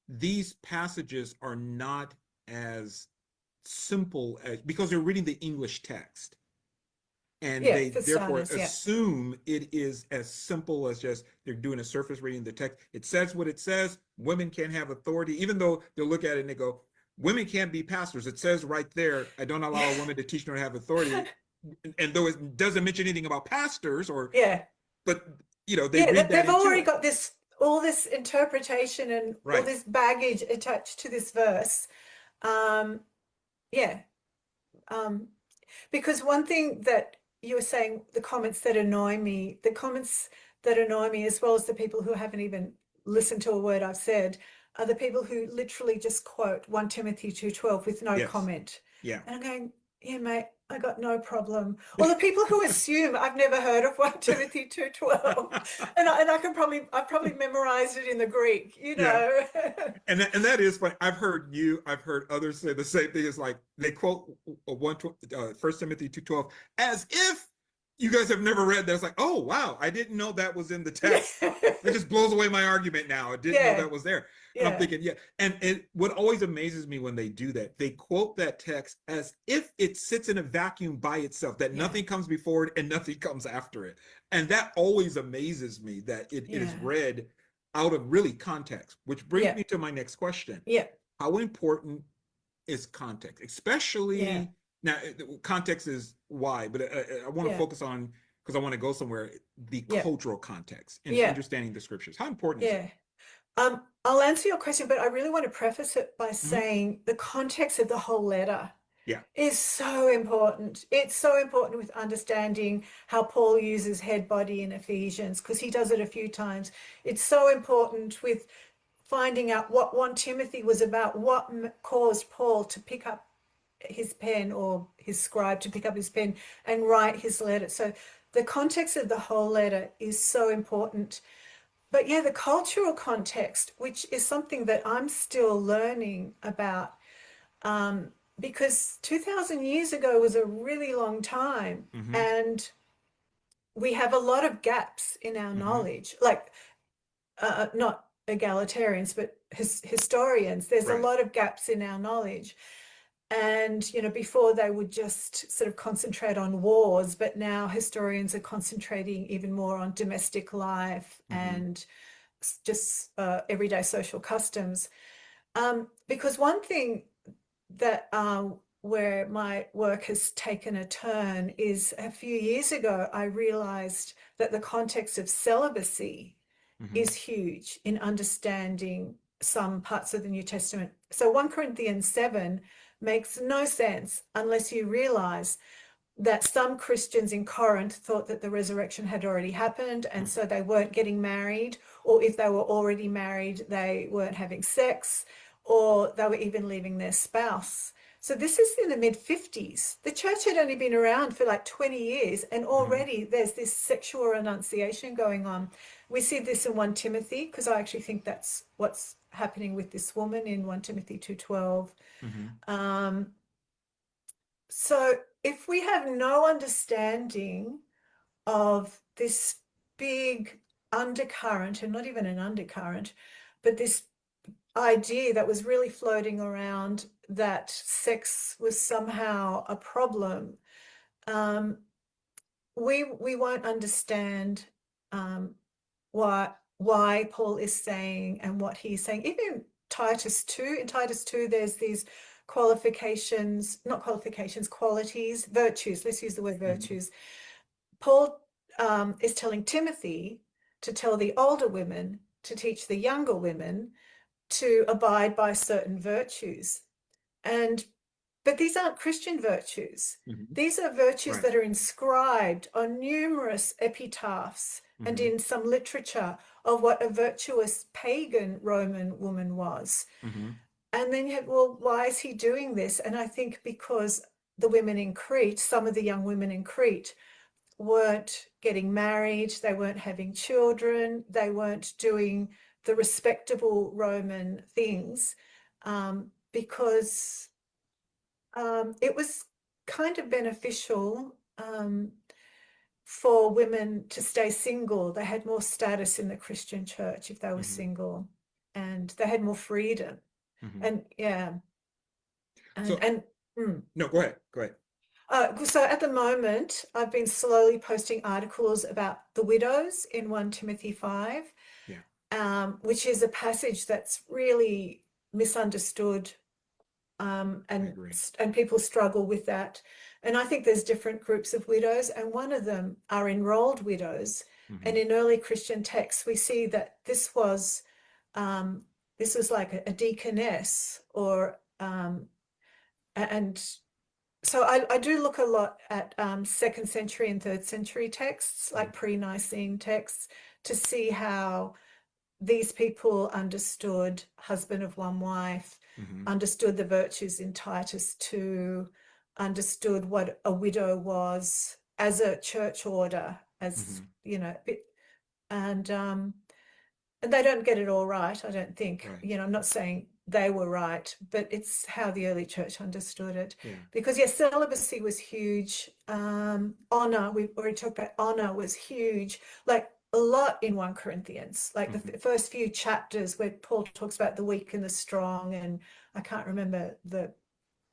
these passages are not as simple as, because they're reading the English text. And Yeah. they For therefore starters. Yeah. assume it is as simple as just they're doing a surface reading of the text. It says what it says. Women can't have authority, even though they'll look at it and they go, women can't be pastors. It says right there, I don't allow a woman to teach nor have authority. And though it doesn't mention anything about pastors, or, Yeah. but they Yeah. read that They've into already it. got all this interpretation and all Right. this baggage attached to this verse. Um, yeah. Um, because one thing that you were saying, the comments that annoy me, as well as the people who haven't even listened to a word I've said, are the people who literally just quote 1 Timothy 2:12 with no Yes. comment. Yeah. And I'm going, yeah, mate, I got no problem. Well, the people who assume I've never heard of 1 Timothy 2:12, and I've probably memorized it in the Greek, you Yeah. know. And that is funny. I've heard others say the same thing. It's like they quote 1 Timothy 2:12 as if you guys have never read that. It's like, oh wow, I didn't know that was in the text. It just blows away my argument now. I didn't know Yeah, that was there. And I'm yeah, thinking, yeah. And what always amazes me when they do that, they quote that text as if it sits in a vacuum by itself, that yeah, nothing comes before it and nothing comes after it. And that always amazes me that it is yeah, read out of really context, which brings yeah, me to my next question. yeah, How important is context, yeah, especially now? Context is why, but I want to yeah, focus on, because I want to go somewhere, the yeah, cultural context and yeah, understanding the scriptures. How important is it? yeah. I'll answer your question, but I really want to preface it by Mhm. saying the context of the whole letter Yeah. is so important. It's so important with understanding how Paul uses head body in Ephesians, because he does it a few times. It's so important with finding out what 1 Timothy was about, what caused Paul to pick up his pen, or his scribe to pick up his pen and write his letter. So the context of the whole letter is so important. But yeah, the cultural context, which is something that I'm still learning about, because 2000 years ago was a really long time, Mm-hmm. and we have a lot of gaps in our Mm-hmm. knowledge, like not egalitarians, but historians. There's a Right. lot of gaps in our knowledge. And, you know, before they would just sort of concentrate on wars, but now historians are concentrating even more on domestic life Mm-hmm. and just everyday social customs. Because one thing that where my work has taken a turn is a few years ago, I realized that the context of celibacy Mm-hmm. is huge in understanding some parts of the New Testament. So 1 Corinthians 7 makes no sense unless you realize that some Christians in Corinth thought that the resurrection had already happened, and so they weren't getting married, or if they were already married, they weren't having sex, or they were even leaving their spouse. So this is in the mid-50s. The church had only been around for like 20 years, and Mm-hmm. already there's this sexual renunciation going on. We see this in 1 Timothy, because I actually think that's what's happening with this woman in 1 Timothy 2:12. Mm-hmm. Um, so if we have no understanding of this big undercurrent, and not even an undercurrent, but this idea that was really floating around that sex was somehow a problem, um, we won't understand um, why Paul is saying and what he's saying. Even Titus 2, in Titus 2, there's these qualifications, not qualifications, qualities, virtues. Let's use the word Mm-hmm. virtues. Paul is telling Timothy to tell the older women to teach the younger women to abide by certain virtues. And but these aren't Christian virtues. Mm-hmm. These are virtues Right. that are inscribed on numerous epitaphs and Mm-hmm. in some literature of what a virtuous pagan Roman woman was. Mm-hmm. And then you had, well, why is he doing this? And I think because the women in Crete, some of the young women in Crete, weren't getting married, they weren't having children, they weren't doing the respectable Roman things, because it was kind of beneficial for women to stay single. They had more status in the Christian church if they were Mm-hmm. single, and they had more freedom. Mm-hmm. And yeah, and So no, go ahead. Go ahead. so at the moment, I've been slowly posting articles about the widows in 1 Timothy 5, Yeah, which is a passage that's really misunderstood, I agree. and people struggle with that. And I think there's different groups of widows, and one of them are enrolled widows. Mm-hmm. And in early Christian texts, we see that um, this was like a deaconess, or and so I do look a lot at 2nd century and 3rd century texts, like pre-Nicene texts, to see how these people understood husband of one wife, Mm-hmm. understood the virtues in Titus 2, understood what a widow was as a church order, as you know, and they don't get it all right, I don't think. Right. You know, I'm not saying they were right, but it's how the early church understood it. Yeah. Because yes, celibacy was huge. Honor, we've already talked about honor, was huge. Like a lot in 1 Corinthians, like the first few chapters where Paul talks about the weak and the strong, and I can't remember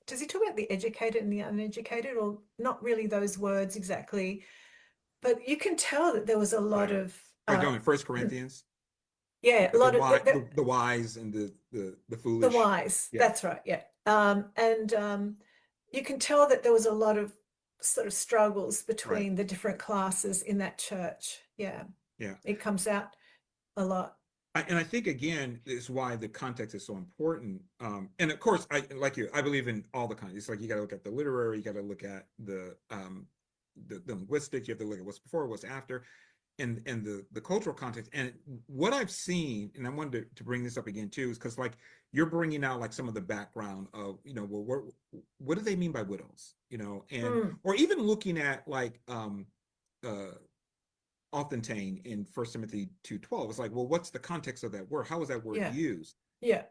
does he talk about the educated and the uneducated, or not really those words exactly, but you can tell that there was a lot of Are you doing 1 Corinthians? yeah, a lot of The wise and the the foolish. wise. Yeah. That's right. Yeah. And you can tell that there was a lot of sort of struggles between the different classes in that church. Yeah. Yeah. It comes out a lot. And I think again is why the context is so important. And of course, I believe in all the context. It's like you got to look at the literary, you got to look at the linguistics, you have to look at what's before, what's after, and the cultural context. And what I've seen, and I wanted to bring this up again too, is because like you're bringing out like some of the background of, you know, well, what do they mean by widows, you know, and or even looking at like Authentane in 1 Timothy 2:12. It's like, well, what's the context of that word? How is that word used? Yeah.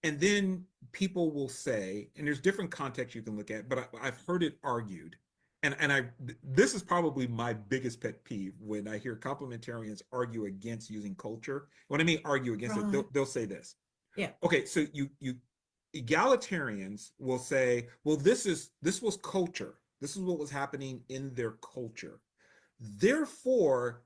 And then people will say, and there's different contexts you can look at, but I've heard it argued. And this is probably my biggest pet peeve when I hear complementarians argue against using culture. When I mean argue against it, they'll say this. Yeah. Okay, so you egalitarians will say, well, this was culture. This is what was happening in their culture. Therefore,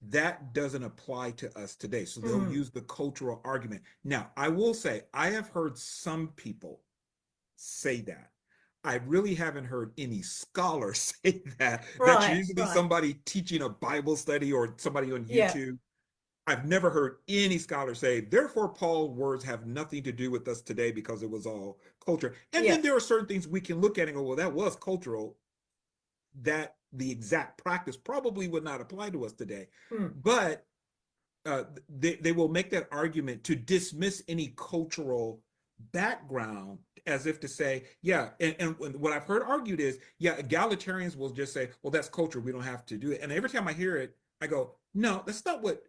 that doesn't apply to us today. So they'll use the cultural argument. Now, I will say, I have heard some people say that. I really haven't heard any scholars say that. That's usually somebody teaching a Bible study or somebody on YouTube. I've never heard any scholar say, therefore, Paul's words have nothing to do with us today because it was all culture. And then there are certain things we can look at and go, well, that was cultural. That the exact practice probably would not apply to us today. But they will make that argument to dismiss any cultural background as if to say, yeah, and what I've heard argued is, yeah, egalitarians will just say, well, that's culture, we don't have to do it. And every time I hear it, I go, no, that's not what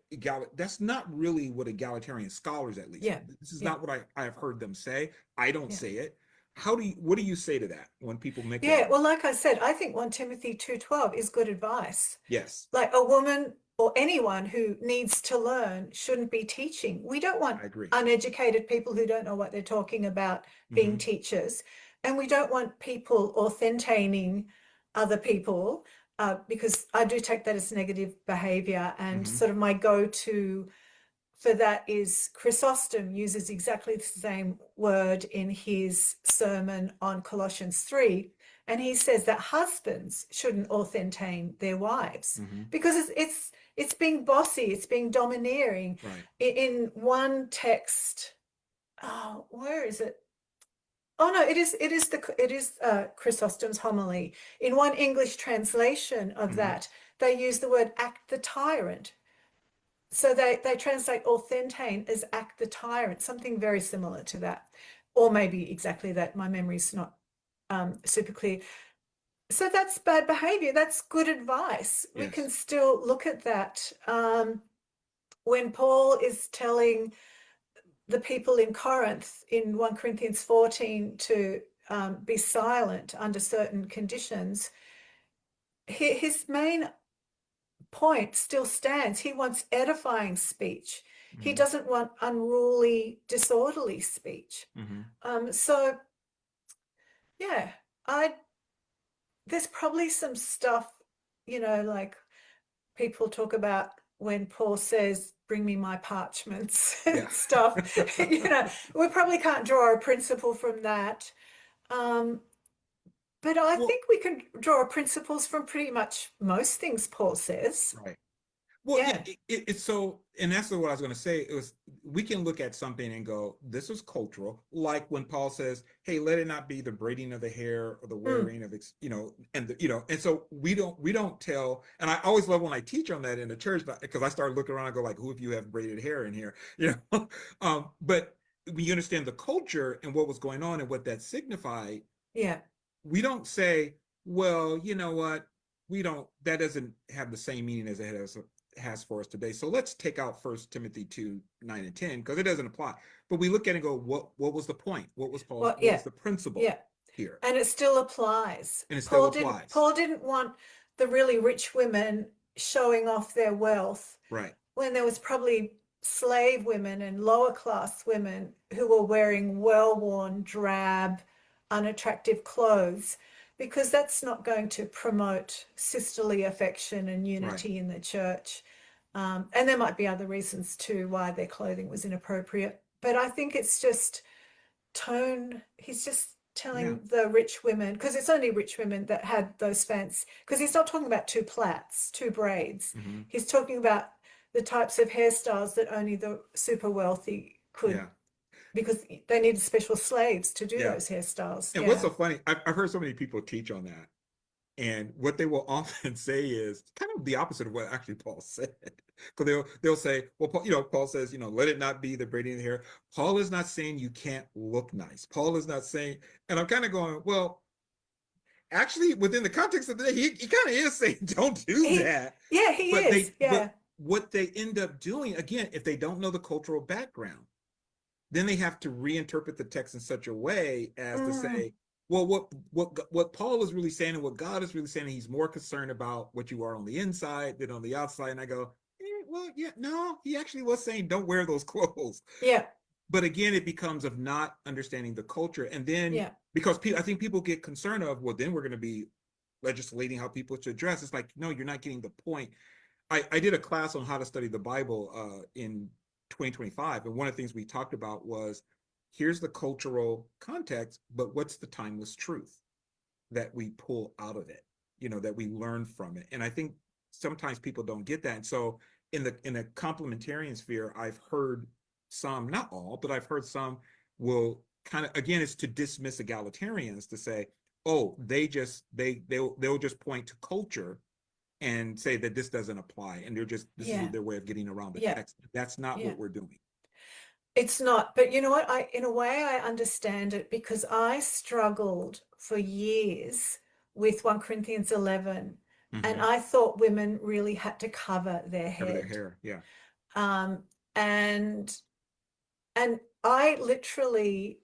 that's not really what egalitarian scholars, at least. This is not what I have heard them say. I don't say it. What do you say to that when people make that? Well, like I said, I think 1 Timothy 2:12 is good advice. Yes. Like a woman or anyone who needs to learn shouldn't be teaching. We don't want uneducated people who don't know what they're talking about being teachers. And we don't want people authentating other people, because I do take that as negative behavior. And sort of my go-to for that is Chrysostom uses exactly the same word in his sermon on Colossians 3. And he says that husbands shouldn't authentate their wives because it's being bossy, it's being domineering. In one text, where is it? Oh no, it is Chrysostom's homily. In one English translation of that, they use the word act the tyrant. So they translate authentate as act the tyrant, something very similar to that, or maybe exactly that. My memory's not super clear. So that's bad behavior. That's good advice. We can still look at that. When Paul is telling the people in Corinth in 1 Corinthians 14 to be silent under certain conditions, his main point still stands. He wants edifying speech. He doesn't want unruly, disorderly speech. So yeah, there's probably some stuff, you know, like people talk about when Paul says, bring me my parchments and stuff. You know, we probably can't draw a principle from that. But I think we can draw principles from pretty much most things Paul says. Right. Well, it's so, and that's what I was going to say. It was, we can look at something and go, this is cultural. Like when Paul says, hey, let it not be the braiding of the hair or the wearing of, you know, and and so we don't tell. And I always love when I teach on that in the church, because I start looking around and go like, who of you have braided hair in here? You know, but when you understand the culture and what was going on and what that signified. Yeah. we don't say, well, you know what, that doesn't have the same meaning as it has for us today. So let's take out 1 Timothy 2:9 and 10 because it doesn't apply. But we look at it and go, what was the point? What was Well, what was the principle yeah. here? And it still applies. And it still applies. Paul didn't want the really rich women showing off their wealth. Right. When there was probably slave women and lower class women who were wearing well-worn, drab, unattractive clothes, because that's not going to promote sisterly affection and unity in the church. And there might be other reasons too why their clothing was inappropriate. But I think it's just tone. He's just telling the rich women, because it's only rich women that had those fancy, because he's not talking about two plaits, two braids. He's talking about the types of hairstyles that only the super wealthy could, because they needed special slaves to do those hairstyles. And what's so funny, I've heard so many people teach on that. And what they will often say is kind of the opposite of what actually Paul said. Because they'll say, well, Paul says, let it not be the braiding of the hair. Paul is not saying you can't look nice. Paul is not saying, and I'm kind of going, well, actually, within the context of the day, he kind of is saying, don't do that. Yeah, he is. But what they end up doing, again, if they don't know the cultural background, then they have to reinterpret the text in such a way as to say, well, what Paul is really saying and what God is really saying, he's more concerned about what you are on the inside than on the outside. And I go, well, no, he actually was saying don't wear those clothes. Yeah. But again, it becomes of not understanding the culture. And then because I think people get concerned of, well, then we're going to be legislating how people should dress. It's like, no, you're not getting the point. I did a class on how to study the Bible in 2025. And one of the things we talked about was, here's the cultural context, but what's the timeless truth that we pull out of it, that we learn from it. And I think sometimes people don't get that. And so in a complementarian sphere, I've heard some, not all, but I've heard some will kind of, again, it's to dismiss egalitarians to say, oh, they'll just point to culture and say that this doesn't apply. And this is their way of getting around the text. That's not what we're doing. It's not, but you know what? In a way, I understand it because I struggled for years with 1 Corinthians 11, and I thought women really had to cover their head. Cover their hair, yeah. And I literally,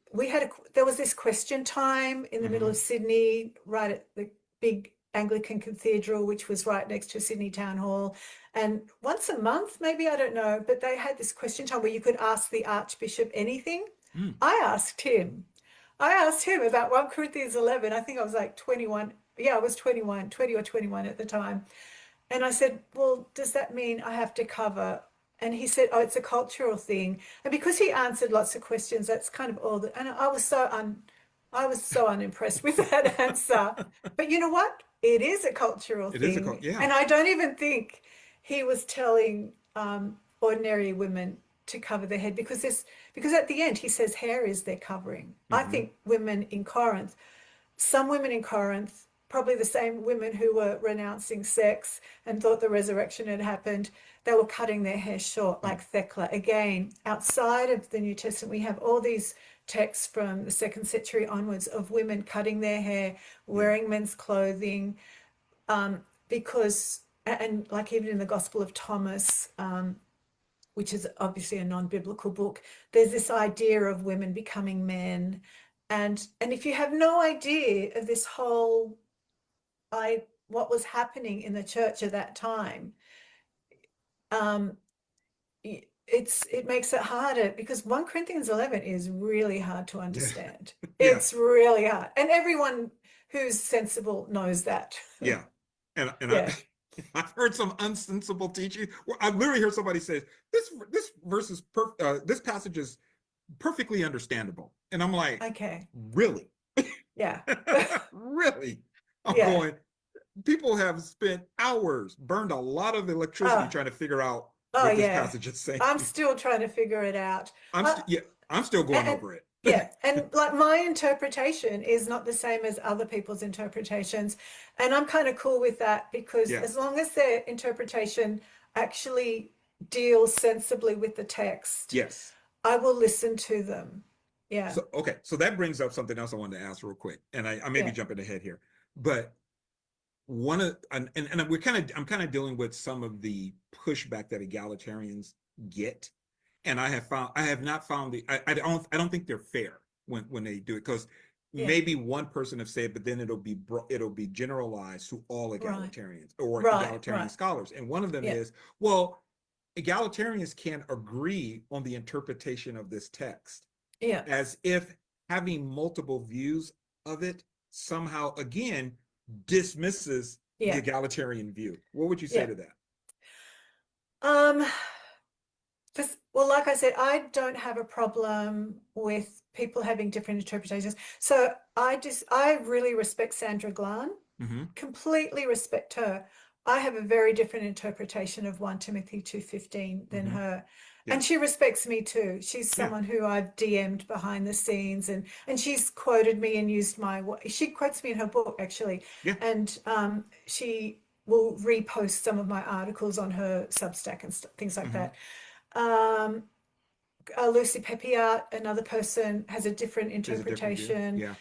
there was this question time in the middle of Sydney, right at the big Anglican Cathedral, which was right next to Sydney Town Hall. And once a month, maybe, I don't know, but they had this question time where you could ask the Archbishop anything. I asked him about 1 Corinthians 11. I think I was like 21. Yeah, I was 20 or 21 at the time. And I said, well, does that mean I have to cover? And he said, oh, it's a cultural thing. And because he answered lots of questions, that's kind of all that. And I was so unimpressed with that answer. But you know what? It is a cultural thing. And I don't even think he was telling ordinary women to cover their head because at the end he says hair is their covering. I think some women in Corinth, probably the same women who were renouncing sex and thought the resurrection had happened, they were cutting their hair short, like Thecla. Again, outside of the New Testament, we have all these texts from the 2nd century onwards of women cutting their hair, wearing men's clothing, because, and like even in the Gospel of Thomas, which is obviously a non-biblical book, there's this idea of women becoming men. And if you have no idea of this whole, what was happening in the church at that time, it makes it harder because 1 Corinthians 11 is really hard to understand. It's really hard. And everyone who's sensible knows that. Yeah. And I've heard some unsensible teaching. I've literally heard somebody say, this verse is this passage is perfectly understandable. And I'm like, okay, really? Yeah. Really? I'm going, people have spent hours, burned a lot of electricity trying to figure out what this passage is saying. I'm still trying to figure it out. I'm still going over it. And like my interpretation is not the same as other people's interpretations. And I'm kind of cool with that because as long as their interpretation actually deals sensibly with the text, I will listen to them. Yeah. So, okay. So that brings up something else I wanted to ask real quick. And I may be jumping ahead here, but and I'm kind of dealing with some of the pushback that egalitarians get. And I have not found I don't think they're fair when they do it, because maybe one person have said, but then it'll be generalized to all Right. egalitarians or Right. egalitarian Right. scholars. And one of them Yeah. is, well, egalitarians can agree on the interpretation of this text, Yeah. as if having multiple views of it somehow again dismisses the Yeah. egalitarian view. What would you say Yeah. to that? Um, well, like I said, I don't have a problem with people having different interpretations. So I really respect Sandra Glan, completely respect her. I have a very different interpretation of 1 Timothy 2:15 than her. Yeah. And she respects me too. She's someone who I've DM'd behind the scenes, and she's quoted me and used she quotes me in her book actually. Yeah. And she will repost some of my articles on her Substack and things like that. Lucy Pepiat, another person, has a different interpretation. Yeah.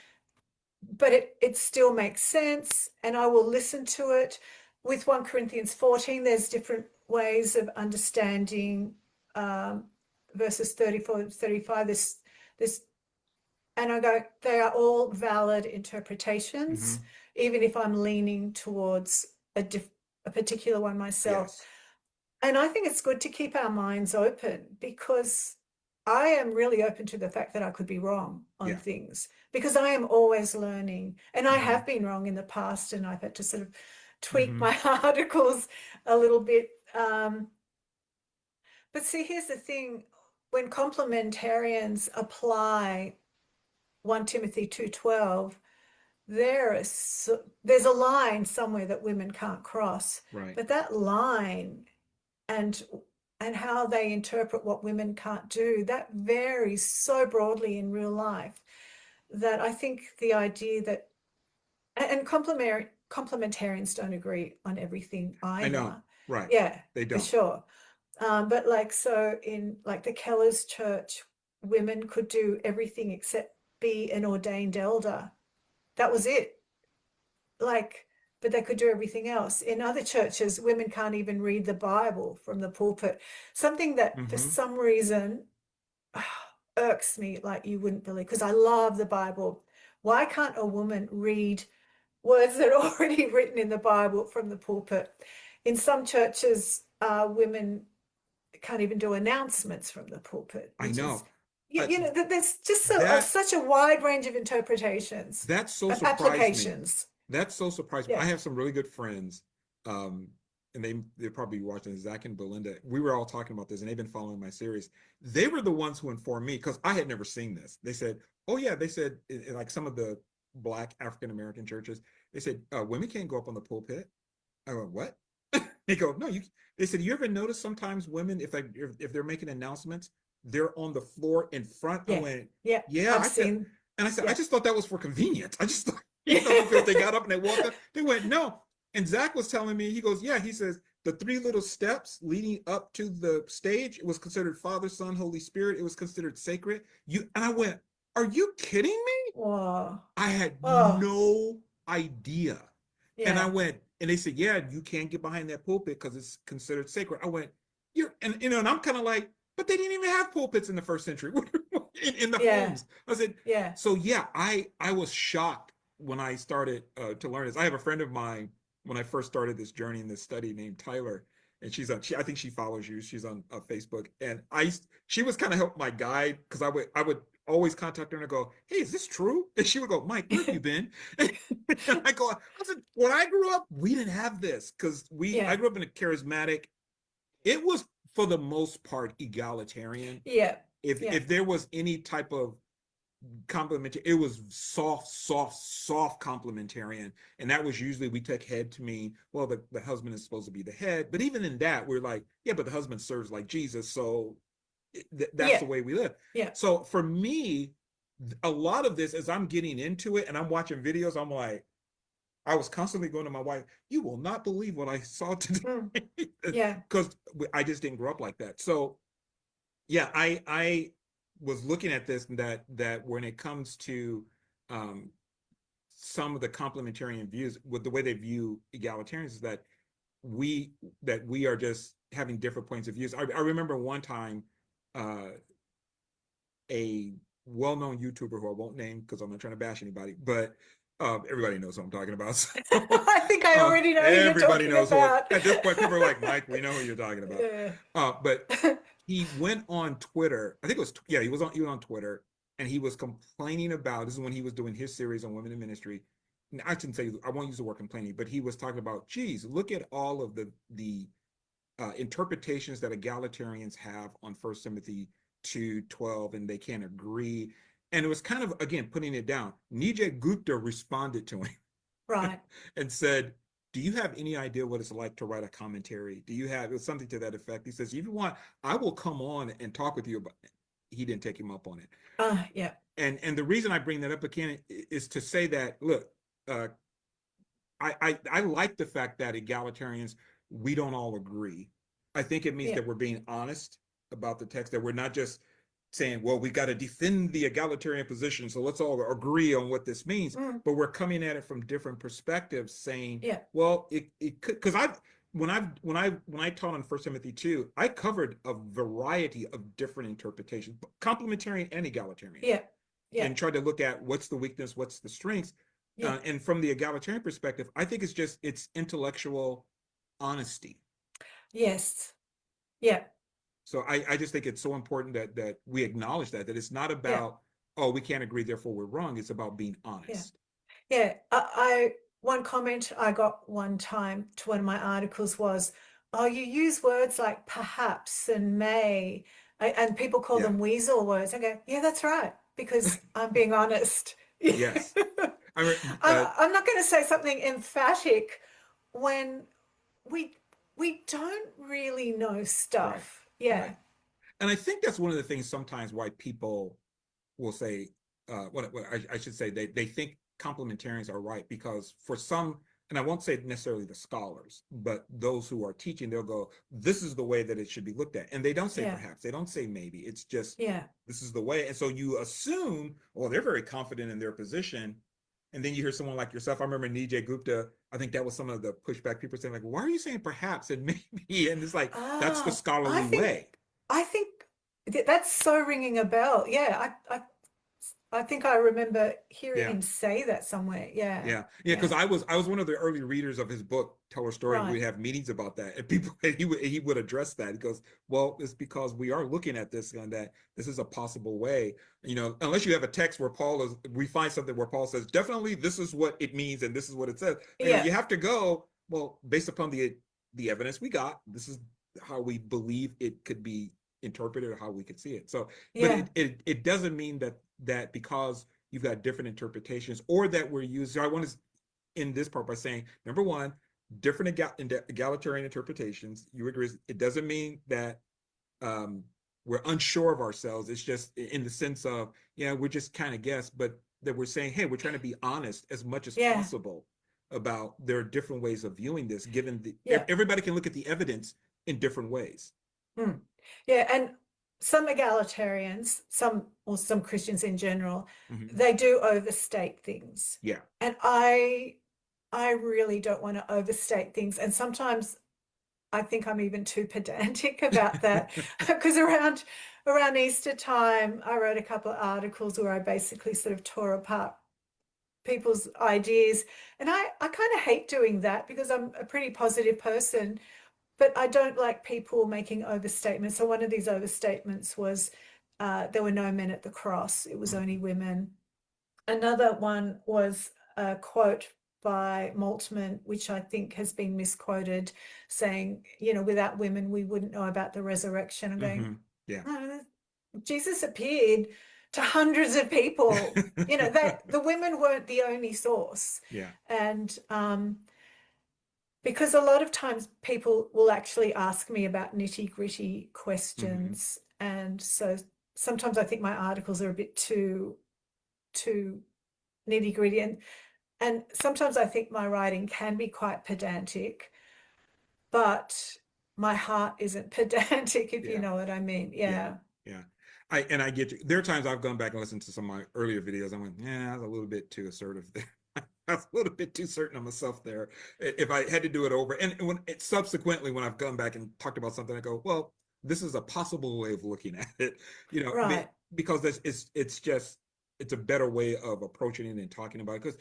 But it still makes sense, and I will listen to it. With 1 Corinthians 14, there's different ways of understanding verses 34 and 35. This, and I go, they are all valid interpretations, even if I'm leaning towards a particular one myself. Yes. And I think it's good to keep our minds open, because I am really open to the fact that I could be wrong on things, because I am always learning, and I have been wrong in the past, and I've had to sort of tweak my articles a little bit. But see, here's the thing: when complementarians apply 1 Timothy 2:12, there's a line somewhere that women can't cross. Right. But that line and how they interpret what women can't do, that varies so broadly in real life, that I think the idea that, and complementarians don't agree on everything either. I know. Right. Yeah, they don't. for sure. But like, so in like the Keller's church, women could do everything except be an ordained elder. That was it. Like, but they could do everything else. In other churches, women can't even read the Bible from the pulpit. Something that for some reason irks me like you wouldn't believe, because I love the Bible. Why can't a woman read words that are already written in the Bible from the pulpit? In some churches, women can't even do announcements from the pulpit. I know. There's just such a wide range of interpretations. That so surprised applications. me. That's so surprising. I have some really good friends, and they're probably watching, Zach and Belinda. We were all talking about this, and they've been following my series. They were the ones who informed me, because I had never seen this. They said, "Oh yeah," they said, in like some of the Black African American churches, they said women can't go up on the pulpit. I went, "What?" They go, "No, you." They said, "You ever notice sometimes women, if they're making announcements, they're on the floor in front?" I went, "Yeah, I've seen." And I said, "I just thought that was for convenience. I just thought, if they got up and they walked up." They went, "No." And Zach was telling me, he goes, "Yeah," he says, "the 3 little steps leading up to the stage, it was considered Father, Son, Holy Spirit. It was considered sacred." And I went, "Are you kidding me?" Wow. I had no idea. Yeah. And I went, and they said, "Yeah, you can't get behind that pulpit because it's considered sacred." I went, and I'm kind of like, but they didn't even have pulpits in the first century in the homes. I said, so yeah, I was shocked when I started to learn this. I have a friend of mine, when I first started this journey in this study, named Tyler, and I think she follows you. She's on Facebook, and she was kind of help my guide, because I would always contact her and I go, "Hey, is this true?" And she would go, "Mike, where have you been?" And I said, when I grew up, we didn't have this, because I grew up in a charismatic. It was for the most part egalitarian. Yeah. If there was any type of complementary, it was soft complementarian, and that was usually, we took head to mean, well, the husband is supposed to be the head, but even in that, we're like, yeah, but the husband serves like Jesus, so that's the way we live. So for me, a lot of this, as I'm getting into it and I'm watching videos, I'm like, I was constantly going to my wife, "You will not believe what I saw today." Because I just didn't grow up like that. So yeah, I was looking at this, and that when it comes to some of the complementarian views, with the way they view egalitarians, is that we are just having different points of views. I remember one time a well-known YouTuber who I won't name because I'm not trying to bash anybody, but everybody knows what I'm talking about. So, I think I already know who you're everybody talking knows about. at this point, people are like, Mike, we know who you're talking about. Yeah. But he went on Twitter. I think it was, yeah, he was on Twitter, and he was complaining about, this is when he was doing his series on women in ministry. And I shouldn't say, I won't use the word complaining, but he was talking about, geez, look at all of the interpretations that egalitarians have on 1 Timothy 2:12, and they can't agree. And it was kind of, again, putting it down. Nijay Gupta responded to him Right. and said, do you have any idea what it's like to write a commentary? Do you have, it was something to that effect. He says, if you want, I will come on and talk with you about it. He didn't take him up on it. Yeah. And the reason I bring that up again is to say that, look, I like the fact that egalitarians, we don't all agree. I think it means that we're being honest about the text, that we're not just saying, well, we got to defend the egalitarian position, so let's all agree on what this means. But we're coming at it from different perspectives, saying, well, it could, because when I taught on 1 Timothy 2, I covered a variety of different interpretations, complementarian and egalitarian. And tried to look at what's the weakness, what's the strengths. And from the egalitarian perspective, I think it's intellectual honesty. Yes. Yeah. So I just think it's so important that we acknowledge that it's not about, oh, we can't agree, therefore we're wrong. It's about being honest. Yeah. One comment I got one time to one of my articles was, oh, you use words like perhaps and may, and people call them weasel words. I go, yeah, that's right, because I'm being honest. Yes. I'm not going to say something emphatic when we don't really know stuff. Right. Yeah. Right. And I think that's one of the things sometimes why people will say, what I should say, they think complementarians are right, because for some, and I won't say necessarily the scholars, but those who are teaching, they'll go, this is the way that it should be looked at. And they don't say perhaps, they don't say maybe, it's just, this is the way. And so you assume, well, they're very confident in their position. And then you hear someone like yourself. I remember Nijay Gupta, I think that was some of the pushback, people saying like, why are you saying perhaps and maybe? And it's like, that's the scholarly way. I think that's so ringing a bell. Yeah, I think I remember hearing him say that somewhere. Yeah. Because I was one of the early readers of his book, Tell Her Story. Right. We'd have meetings about that, and people, he would address that. He goes, well, it's because we are looking at this and that this is a possible way. Unless you have a text where we find something where Paul says, definitely this is what it means and this is what it says. You have to go, well, based upon the evidence we got, this is how we believe it could be interpreted or how we could see it. So, but it doesn't mean that because you've got different interpretations or that we're using. So I want to end this part by saying, number one, different egalitarian interpretations. You agree? It doesn't mean that we're unsure of ourselves. It's just in the sense of, we're just kind of guess, but that we're saying, hey, we're trying to be honest as much as possible about there are different ways of viewing this, given everybody can look at the evidence in different ways. Yeah, and some egalitarians, some Christians in general, they do overstate things. Yeah. And I really don't want to overstate things. And sometimes I think I'm even too pedantic about that, because around Easter time, I wrote a couple of articles where I basically sort of tore apart people's ideas. And I kind of hate doing that, because I'm a pretty positive person. But I don't like people making overstatements. So one of these overstatements was there were no men at the cross. It was only women. Another one was a quote by Moltmann, which I think has been misquoted, saying, without women, we wouldn't know about the resurrection. I'm going, oh, Jesus appeared to hundreds of people. That the women weren't the only source. Yeah. And because a lot of times people will actually ask me about nitty-gritty questions. And so sometimes I think my articles are a bit too nitty-gritty. And sometimes I think my writing can be quite pedantic, but my heart isn't pedantic, if you know what I mean. Yeah. I get you. There are times I've gone back and listened to some of my earlier videos. I'm like, yeah, I was a little bit too assertive there. I was a little bit too certain of myself there. If I had to do it over, and subsequently when I've gone back and talked about something, I go, well, this is a possible way of looking at it, Right. because it's just it's a better way of approaching it and talking about it. Because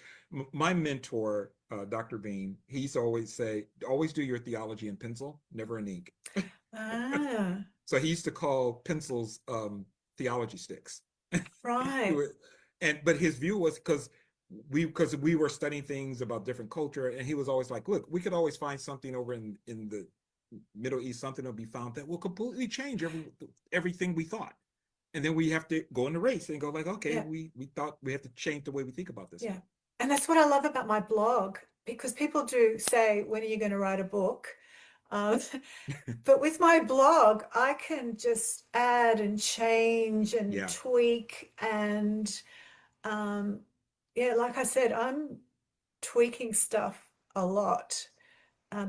my mentor, Dr. Bean, he used to always say, always do your theology in pencil, never in ink. Ah, So he used to call pencils theology sticks. right. But his view was because we were studying things about different culture, and he was always like, look, we could always find something over in the Middle East, something will be found that will completely change everything we thought. And then we have to go in the race and go like, okay, Yeah. we thought we have to change the way we think about this Yeah. now. And that's what I love about my blog, because people do say, when are you going to write a book? Um, but with my blog, I can just add and change and Yeah, tweak. And yeah, like I said, I'm tweaking stuff a lot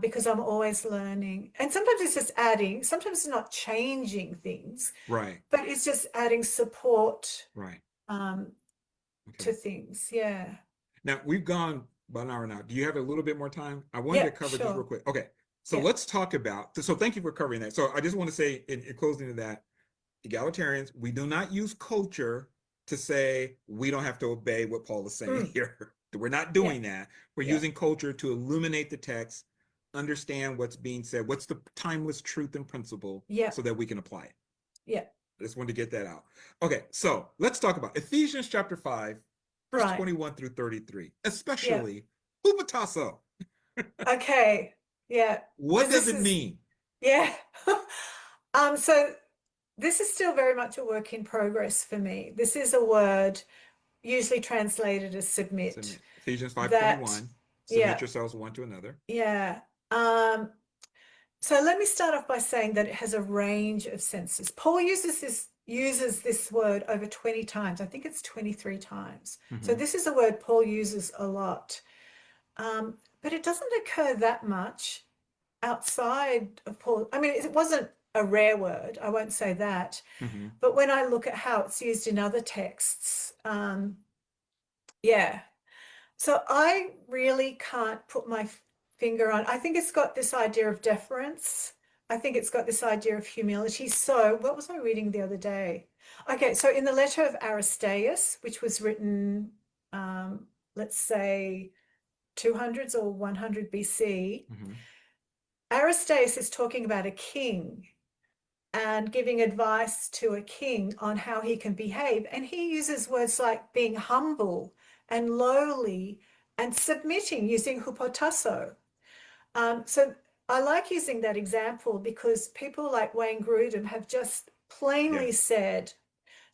because I'm always learning. And sometimes it's just adding, sometimes it's not changing things, right, but it's just adding support right. um, Okay. to things. Yeah. Now we've gone about an hour now. Do you have a little bit more time? I wanted Yeah, to cover just real sure. quick. Okay. So Yeah. let's talk about, so thank you for covering that. So I just want to say in closing to that, egalitarians, we do not use culture to say we don't have to obey what Paul is saying Mm, here. We're not yeah. doing that. We're Yeah. using culture to illuminate the text, understand what's being said, what's the timeless truth and principle, Yeah. so that we can apply it. Yeah. I just wanted to get that out. Okay, so let's talk about Ephesians chapter 5, verse Right. 21 through 33, Yeah. especially hupatasso. Okay. Yeah. What Because does this it is, mean? yeah. So this is still very much a work in progress for me. This is a word usually translated as submit. Submit. Ephesians That, 5:21. Submit yeah, yourselves one to another. yeah. So let me start off by saying that it has a range of senses. Paul uses this word over 20 times. I think it's 23 times. So Mm-hmm. this is a word Paul uses a lot. But it doesn't occur that much outside of Paul. I mean, it wasn't a rare word, I won't say that. Mm-hmm. But when I look at how it's used in other texts, yeah. So I really can't put my finger on. I think it's got this idea of deference. I think it's got this idea of humility. So what was I reading the other day? Okay, so in the letter of Aristeas, which was written, let's say 200s or 100 BC, Mm-hmm. Aristeas is talking about a king and giving advice to a king on how he can behave. And he uses words like being humble and lowly and submitting, using hupotasso. So I like using that example because people like Wayne Grudem have just plainly Yes. said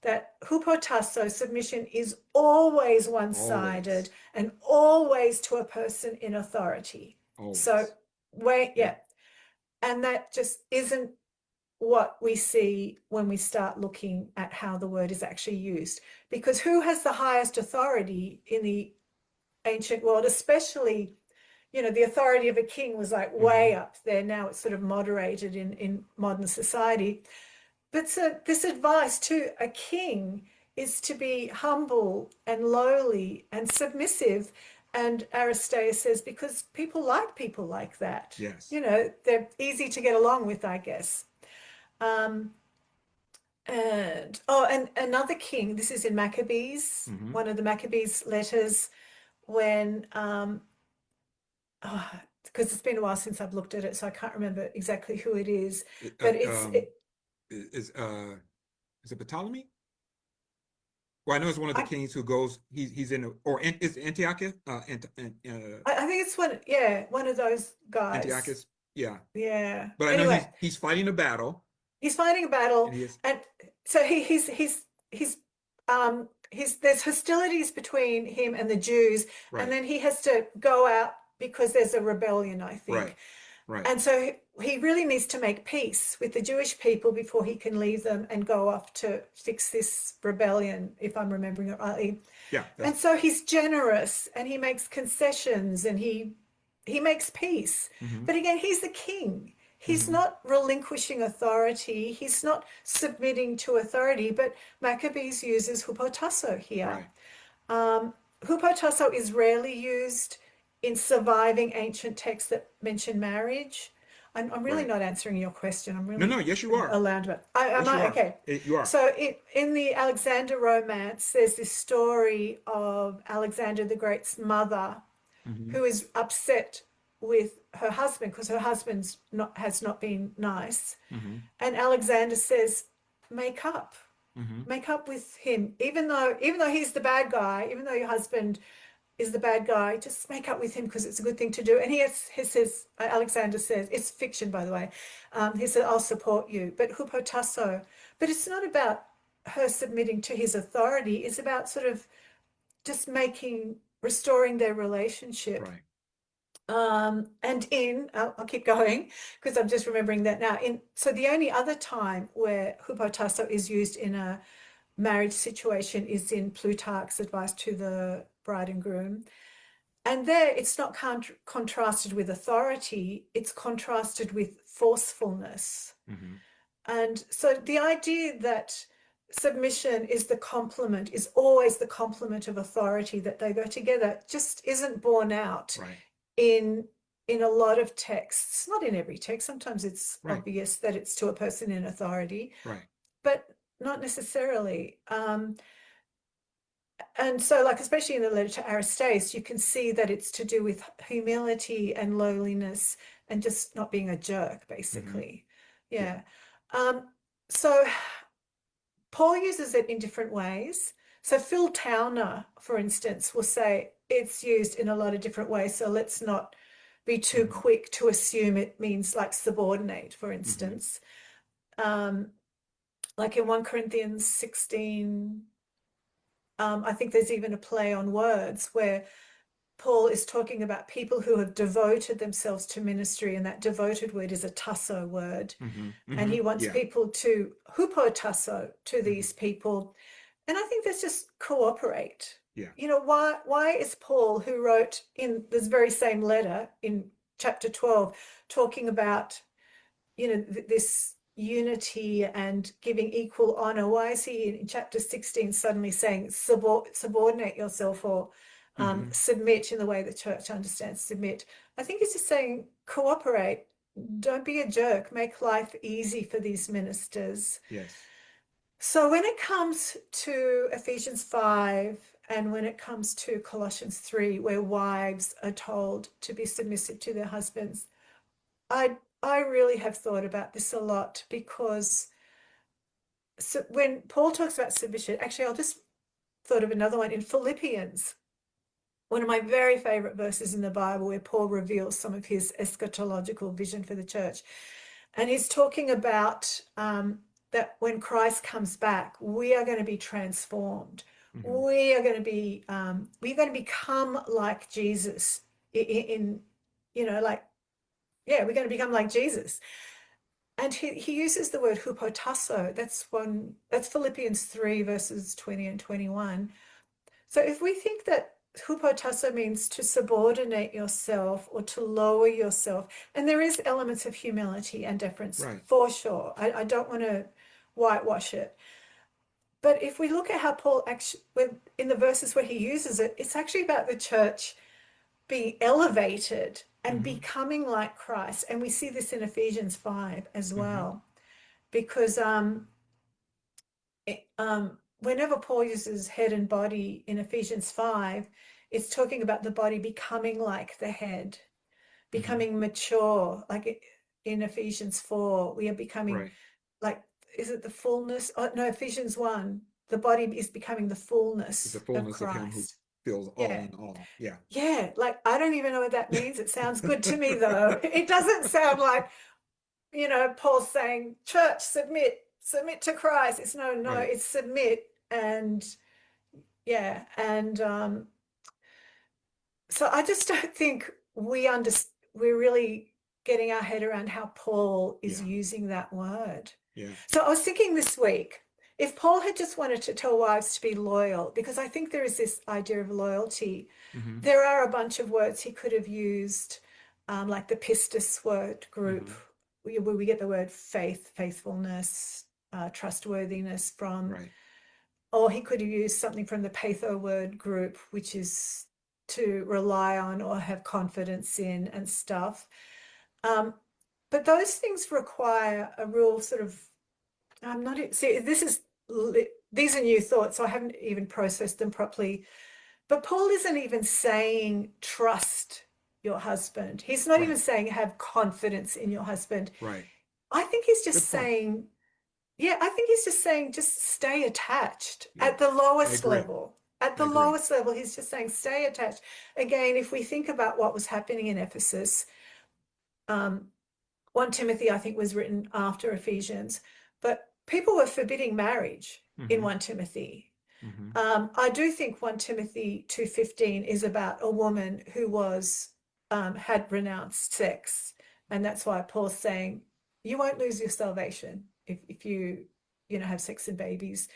that hupotasso, submission, is always one-sided Always. and always to a person in authority. So Always. wait, Yeah. yeah. And that just isn't what we see when we start looking at how the word is actually used. Because who has the highest authority in the ancient world, especially, the authority of a king was like Mm-hmm. way up there. Now it's sort of moderated in modern society. But so this advice to a king is to be humble and lowly and submissive. And Aristeas says, because people like that. Yes. They're easy to get along with, I guess. Um, and another king, this is in Maccabees, Mm-hmm. one of the Maccabees letters, when because it's been a while since I've looked at it, so I can't remember exactly who it is. It, But it's is it Ptolemy? Well, I know it's one of the I, kings who goes. He's in, or is Antiochus? I think it's one of those guys. Antiochus. Yeah, Yeah. but I know Anyway, he's fighting a battle, he's fighting a and battle, he is and so he's there's hostilities between him and the Jews, and right, then he has to go out because there's a rebellion, I right, think. right. And so he really needs to make peace with the Jewish people before he can leave them and go off to fix this rebellion, if I'm remembering it rightly. Yeah, And so he's generous and he makes concessions and he makes peace. mm-hmm. But again, he's the king. He's not relinquishing authority. He's not submitting to authority, but Maccabees uses hupotasso here. Right. Hupotasso is rarely used in surviving ancient texts that mention marriage. I'm really Right. not answering your question. I'm No, no, really yes, you being are. allowed to. Am Yes, you I? are. Okay. You are. So in the Alexander romance, there's this story of Alexander the Great's mother Hmm. who is upset with her husband because her husband's has not been nice. Hmm. And Alexander says, make up. Hmm. Make up with him. Even though he's the bad guy, even though your husband is the bad guy, just make up with him because it's a good thing to do. And he says, Alexander says, it's fiction, by the way. He said, I'll support you. But hupotasso, but it's not about her submitting to his authority. It's about sort of just restoring their relationship. Right. And I'll keep going because I'm just remembering that now. So the only other time where hupotasso is used in a marriage situation is in Plutarch's advice to the bride and groom. And there it's not contrasted with authority, it's contrasted with forcefulness. Hmm. And so the idea that submission is the complement, is always the complement of authority, that they go together, just isn't borne out Right. in a lot of texts. Not in every text. Sometimes it's Right. obvious that it's to a person in authority, Right. but not necessarily. And so, like, especially in the letter to Aristaeus, you can see that it's to do with humility and lowliness and just not being a jerk, Hmm. basically. Yeah. Yeah. So Paul uses it in different ways. So Phil Towner, for instance, will say it's used in a lot of different ways. So let's not be too Hmm. quick to assume it means like subordinate, for Hmm. instance. Um, like in 1 Corinthians 16, I think there's even a play on words where Paul is talking about people who have devoted themselves to ministry, and that devoted word is a tasso word. Hmm. And Hmm. he wants Yeah. people to hupotasso to Hmm. these people. And I think that's just cooperate. Yeah. You know, why is Paul, who wrote in this very same letter in chapter 12, talking about, you know, this unity and giving equal honor, why is he in chapter 16 suddenly saying subordinate yourself or Hmm. submit in the way the church understands submit? I think he's just saying cooperate, don't be a jerk, make life easy for these ministers. Yes. So when it comes to Ephesians 5 and when it comes to Colossians 3, where wives are told to be submissive to their husbands, I really have thought about this a lot because so when Paul talks about submission, actually, I'll just thought of another one in Philippians, one of my very favorite verses in the Bible, where Paul reveals some of his eschatological vision for the church. And he's talking about that when Christ comes back, we are going to be transformed. Hmm. We are going to be, we're going to become like Jesus you know, like, yeah, we're going to become like Jesus. And he uses the word hupotasso. That's Philippians 3, verses 20 and 21. So if we think that hupotasso means to subordinate yourself or to lower yourself, and there is elements of humility and deference Right. for sure. I don't want to whitewash it. But if we look at how Paul actually, in the verses where he uses it, it's actually about the church being elevated and Hmm. becoming like Christ. And we see this in Ephesians 5 as Hmm. well. Because whenever Paul uses head and body in Ephesians 5, it's talking about the body becoming like the head, Hmm. becoming mature. Like in Ephesians 4, we are becoming Right. like, is it the fullness? Oh, no, Ephesians 1, the body is becoming the The fullness of fullness of him who Christ. fills all Yeah. in all. Yeah. Yeah. Like, I don't even know what that means. It sounds good to me, though. It doesn't sound like, you know, Paul's saying, church, submit to Christ. It's no, Right. it's submit. And yeah. And so I just don't think we're really getting our head around how Paul is Yeah. using that word. Yeah. So I was thinking this week, if Paul had just wanted to tell wives to be loyal, because I think there is this idea of loyalty, Hmm. there are a bunch of words he could have used, like the pistis word group, Hmm. where we get the word faith, faithfulness, trustworthiness from. Right. Or he could have used something from the patho word group, which is to rely on or have confidence in and stuff. But those things require a real sort of, I'm not, see, these are new thoughts, so I haven't even processed them properly. But Paul isn't even saying trust your husband. He's not even saying have confidence in your husband. Right. I think he's just saying, I think he's just saying just stay attached at the lowest level. At the lowest level, he's just saying stay attached. Again, if we think about what was happening in Ephesus, 1 Timothy, I think, was written after Ephesians, but people were forbidding marriage in 1 Timothy. I do think 1 Timothy 2:15 is about a woman who was had renounced sex, and that's why Paul's saying you won't lose your salvation if you have sex and babies.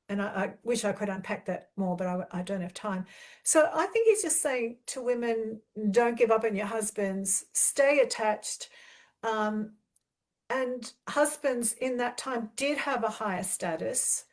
And I wish I could unpack that more, but I don't have time. So I think he's just saying to women, don't give up on your husbands, stay attached. And husbands in that time did have a higher status.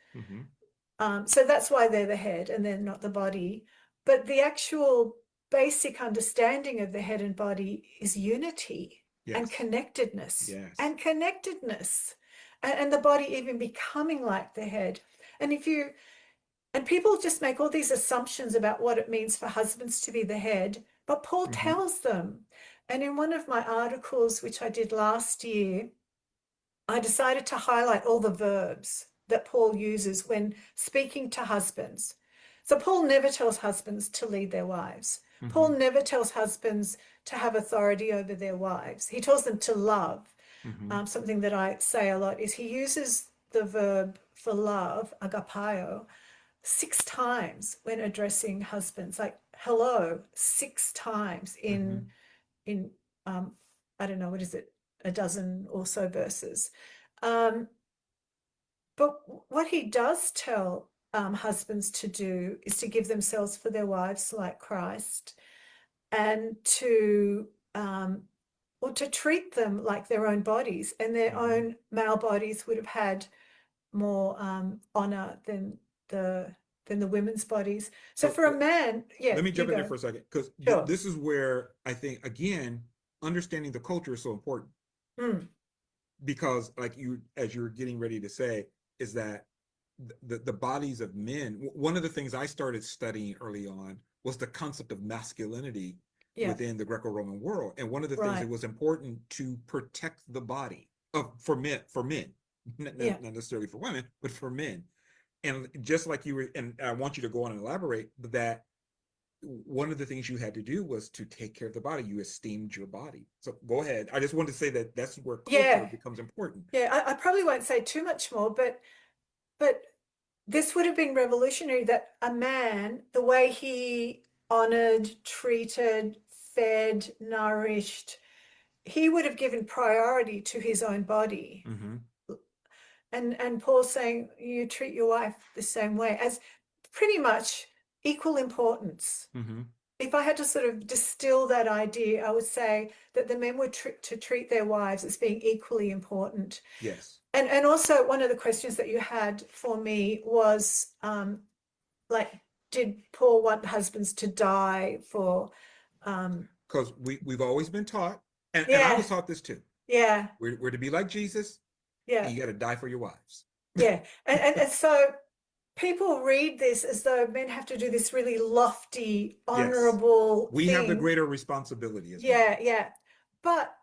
So that's why they're the head and they're not the body. But the actual basic understanding of the head and body is unity and connectedness and connectedness. And the body even becoming like the head. And people just make all these assumptions about what it means for husbands to be the head, but Paul tells them. And in one of my articles, which I did last year, I decided to highlight all the verbs that Paul uses when speaking to husbands. So Paul never tells husbands to lead their wives. Paul never tells husbands to have authority over their wives. He tells them to love. Something that I say a lot is he uses the verb for love, agapao, 6 times when addressing husbands, like hello, 6 times in I don't know, what is it, a dozen or so verses. But what he does tell husbands to do is to give themselves for their wives like Christ, and to treat them like their own bodies, and their own male bodies would have had more honor than the women's bodies. So for a man, let me jump in there for a second, because this is where I think, again, understanding the culture is so important. Because like as you're getting ready to say, is that the bodies of men, one of the things I started studying early on was the concept of masculinity within the Greco-Roman world. And one of the things that was important to protect the body for men, not necessarily for women, but for men. And just like you were, and I want you to go on and elaborate, that one of the things you had to do was to take care of the body. You esteemed your body. So go ahead. I just wanted to say that that's where culture becomes important. I probably won't say too much more, but this would have been revolutionary, that a man, the way he honored, treated, fed, nourished, he would have given priority to his own body. And Paul's saying you treat your wife the same way, as pretty much equal importance. If I had to sort of distill that idea, I would say that the men were to treat their wives as being equally important. Yes. And also, one of the questions that you had for me was, like, did Paul want husbands to die for? Because we've always been taught, and I was taught this too. We're to be like Jesus. You got to die for your wives. And so people read this as though men have to do this really lofty, honorable we thing. have the greater responsibility as men. But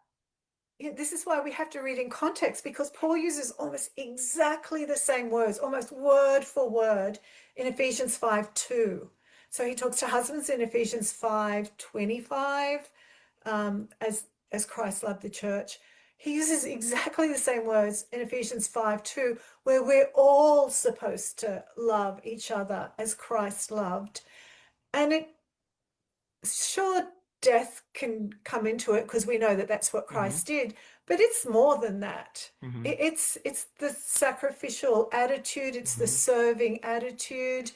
this is why we have to read in context, because Paul uses almost exactly the same words, almost word for word, in Ephesians 5:2. So he talks to husbands in Ephesians 5:25, as Christ loved the church. He uses exactly the same words in Ephesians 5:2, where we're all supposed to love each other as Christ loved. And death can come into it, because we know that that's what Christ did, but it's more than that. It's the sacrificial attitude, it's the serving attitude,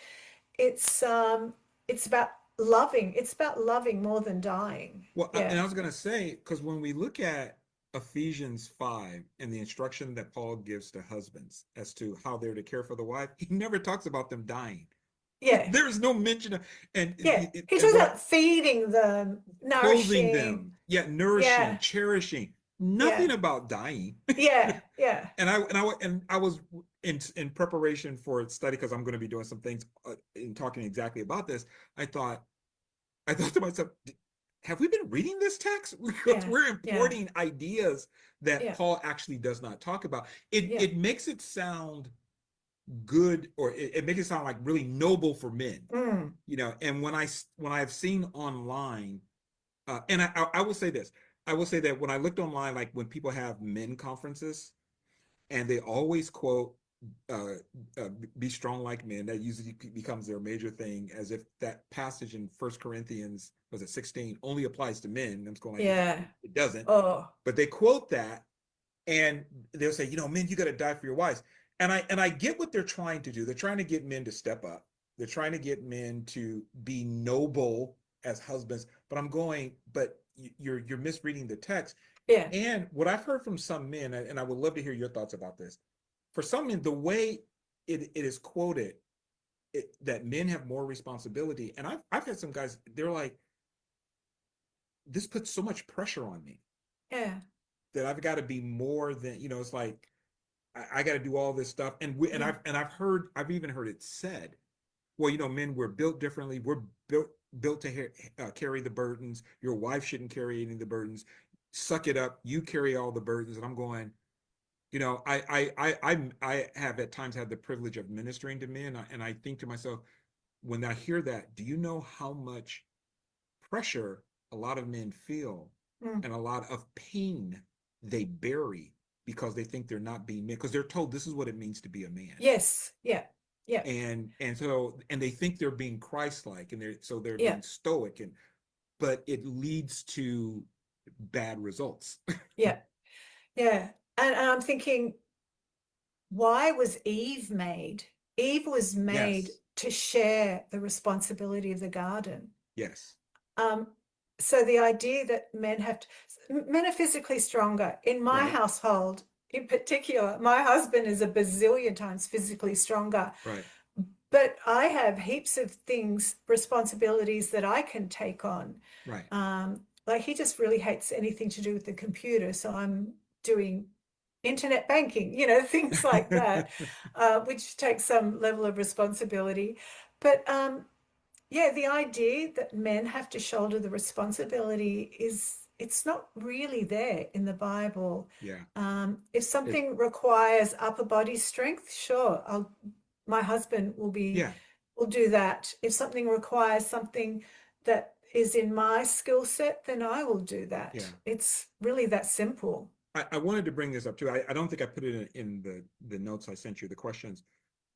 it's about loving. It's about loving more than dying. Well, and I was going to say, because when we look at Ephesians 5 and the instruction that Paul gives to husbands as to how they're to care for the wife, he never talks about them dying. Yeah. There is no mention of, Yeah. He and talks what I, about feeding them, clothing nourishing. them, yeah, nourishing, Yeah. cherishing, nothing Yeah. about dying. Yeah. Yeah. And I was in preparation for study because I'm going to be doing some things in talking exactly about this. I thought to myself, have we been reading this text? Because Yeah. we're Yeah. importing ideas that Yeah. Paul actually does not talk about. It Yeah. it makes it sound good, or it makes it sound like really noble for men, Mm. and when I've seen online, and I will say this, I will say that when I looked online, like when people have men conferences, and they always quote uh, be strong like men. That usually becomes their major thing, as if that passage in First Corinthians, was it 16, only applies to men. I'm going like, Yeah. it doesn't. Oh. But they quote that, and they'll say, men, you got to die for your wives. And I get what they're trying to do. They're trying to get men to step up. They're trying to get men to be noble as husbands. But I'm going, but you're misreading the text. Yeah. And what I've heard from some men, and I would love to hear your thoughts about this. For some men, the way it is quoted, that men have more responsibility. And I've had some guys, they're like, this puts so much pressure on me Yeah. that I've got to be more than, it's like, I got to do all this stuff. Yeah. I've even heard it said, well, men, we're built differently. We're built to carry the burdens. Your wife shouldn't carry any of the burdens. Suck it up. You carry all the burdens. And I'm going, I have at times had the privilege of ministering to men, and I think to myself, when I hear that, do you know how much pressure a lot of men feel, Mm. and a lot of pain they bury because they think they're not being men, because they're told this is what it means to be a man. Yes. Yeah. Yeah. And they think they're being Christ-like, and they're Yeah. being stoic, but it leads to bad results. Yeah. Yeah. And I'm thinking, why was Eve made? Eve was made Yes. to share the responsibility of the garden. Yes. Um, so the idea that men are physically stronger. In my Right. household, in particular, my husband is a bazillion times physically stronger. Right. But I have heaps of things, responsibilities that I can take on. Right. Like he just really hates anything to do with the computer. So I'm doing internet banking, things like that, which takes some level of responsibility. But yeah, the idea that men have to shoulder the responsibility it's not really there in the Bible. Yeah. If It, something requires upper body strength, sure, my husband yeah. will do that. If something requires something that is in my skill set, then I will do that. Yeah. It's really that simple. I wanted to bring this up too. I don't think I put it in the notes I sent you, the questions,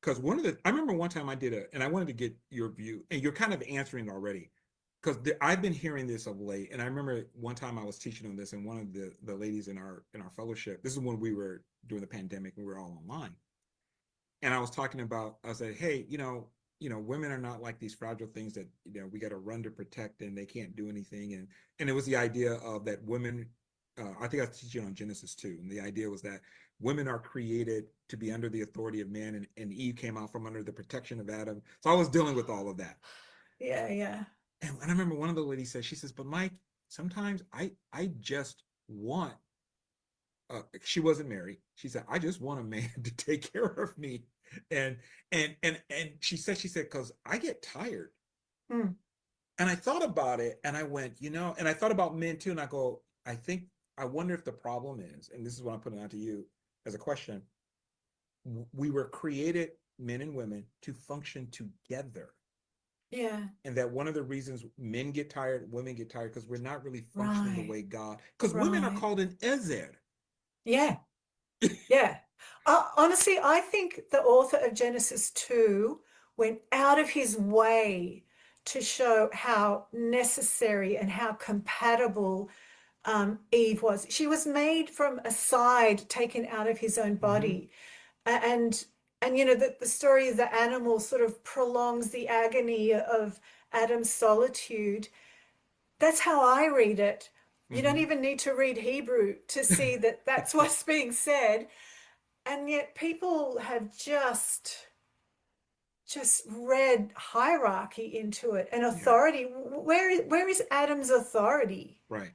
because I remember one time I did and I wanted to get your view, and you're kind of answering already, because I've been hearing this of late. And I remember one time I was teaching on this, and one of the ladies in our fellowship, this is when we were doing the pandemic and we were all online. And I was talking about, I said, hey, women are not like these fragile things that, we got to run to protect, and they can't do anything. And it was the idea of that women, I think I was teaching on Genesis 2. And the idea was that women are created to be under the authority of man, and Eve came out from under the protection of Adam. So I was dealing with all of that. Yeah, yeah. And I remember one of the ladies said, she says, but Mike, sometimes I just want, she wasn't married. She said, I just want a man to take care of me. And she said, because I get tired. Mm. And I thought about it, and I went, and I thought about men too. And I wonder if the problem is, and this is what I'm putting out to you as a question. We were created, men and women, to function together. Yeah. And that one of the reasons men get tired, women get tired, because we're not really functioning the Right. way God, because women are Right. called an Ezer. Yeah. Yeah. Honestly, I think the author of Genesis 2 went out of his way to show how necessary and how compatible Eve was. She was made from a side taken out of his own Mm-hmm. body. And the story of the animal sort of prolongs the agony of Adam's solitude. That's how I read it. You don't even need to read Hebrew to see that that's what's being said. And yet people have just read hierarchy into it and authority. Where is Adam's authority? Right.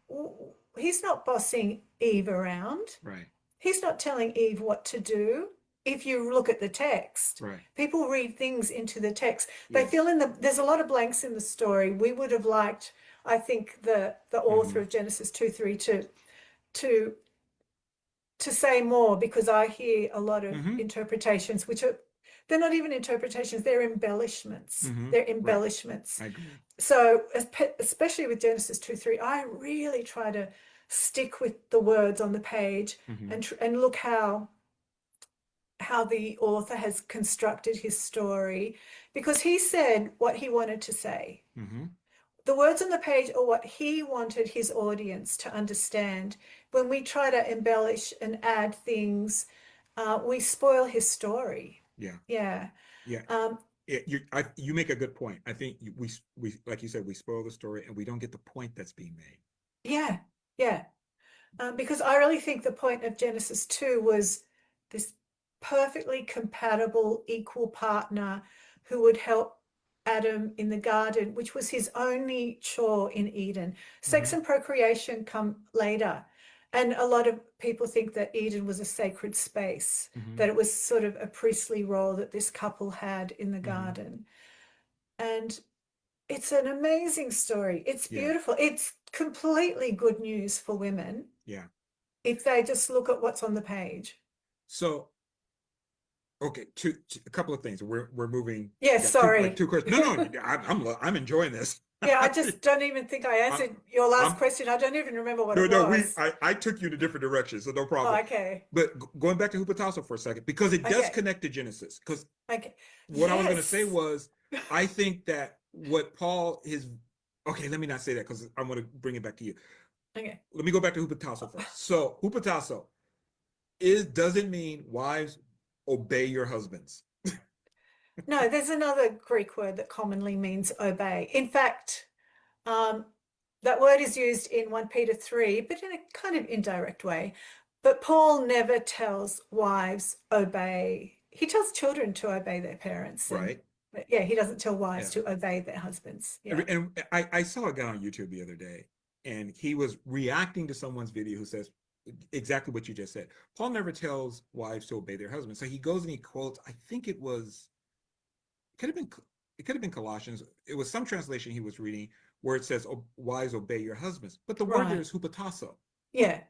He's not bossing Eve around. Right. He's not telling Eve what to do. If you look at the text, Right. people read things into the text. They Yes. fill in there's a lot of blanks in the story. We would have liked, I think, the author of Genesis 2:3 to say more, because I hear a lot of interpretations, which are, they're not even interpretations, they're embellishments. They're embellishments. Right. I agree. So especially with Genesis 2:3, I really try to stick with the words on the page and look how the author has constructed his story, because he said what he wanted to say. The words on the page are what he wanted his audience to understand. When we try to embellish and add things, we spoil his story. Yeah. You make a good point. I think we like you said, we spoil the story and we don't get the point that's being made. Yeah. Because I really think the point of Genesis 2 was this perfectly compatible, equal partner who would help Adam in the garden, which was his only chore in Eden. Sex and procreation come later. And a lot of people think that Eden was a sacred space, that it was sort of a priestly role that this couple had in the garden. And it's an amazing story. It's beautiful. It's completely good news for women. Yeah. If they just look at what's on the page. So, okay, a couple of things. We're moving. Yeah, sorry. Two questions. No, I'm enjoying this. Yeah, I just don't even think I answered your last question. I don't even remember what it was. I took you in a different direction, so no problem. Oh, okay. But going back to Hupatasso for a second, because it does connect to Genesis. Because what I was going to say was, I think that what Paul is. Okay, let me not say that because I'm going to bring it back to you. Okay. Let me go back to Hupatasso first. So Hupatasso doesn't mean wives obey your husbands. No, there's another Greek word that commonly means obey. In fact, that word is used in 1 Peter 3, but in a kind of indirect way. But Paul never tells wives obey. He tells children to obey their parents. Right. But yeah, he doesn't tell wives to obey their husbands. Yeah. And I saw a guy on YouTube the other day, and he was reacting to someone's video who says exactly what you just said. Paul never tells wives to obey their husbands. So he goes and he quotes, I think it could have been Colossians. It was some translation he was reading where it says, oh, wives obey your husbands. But the word there is hupatasso. Yeah.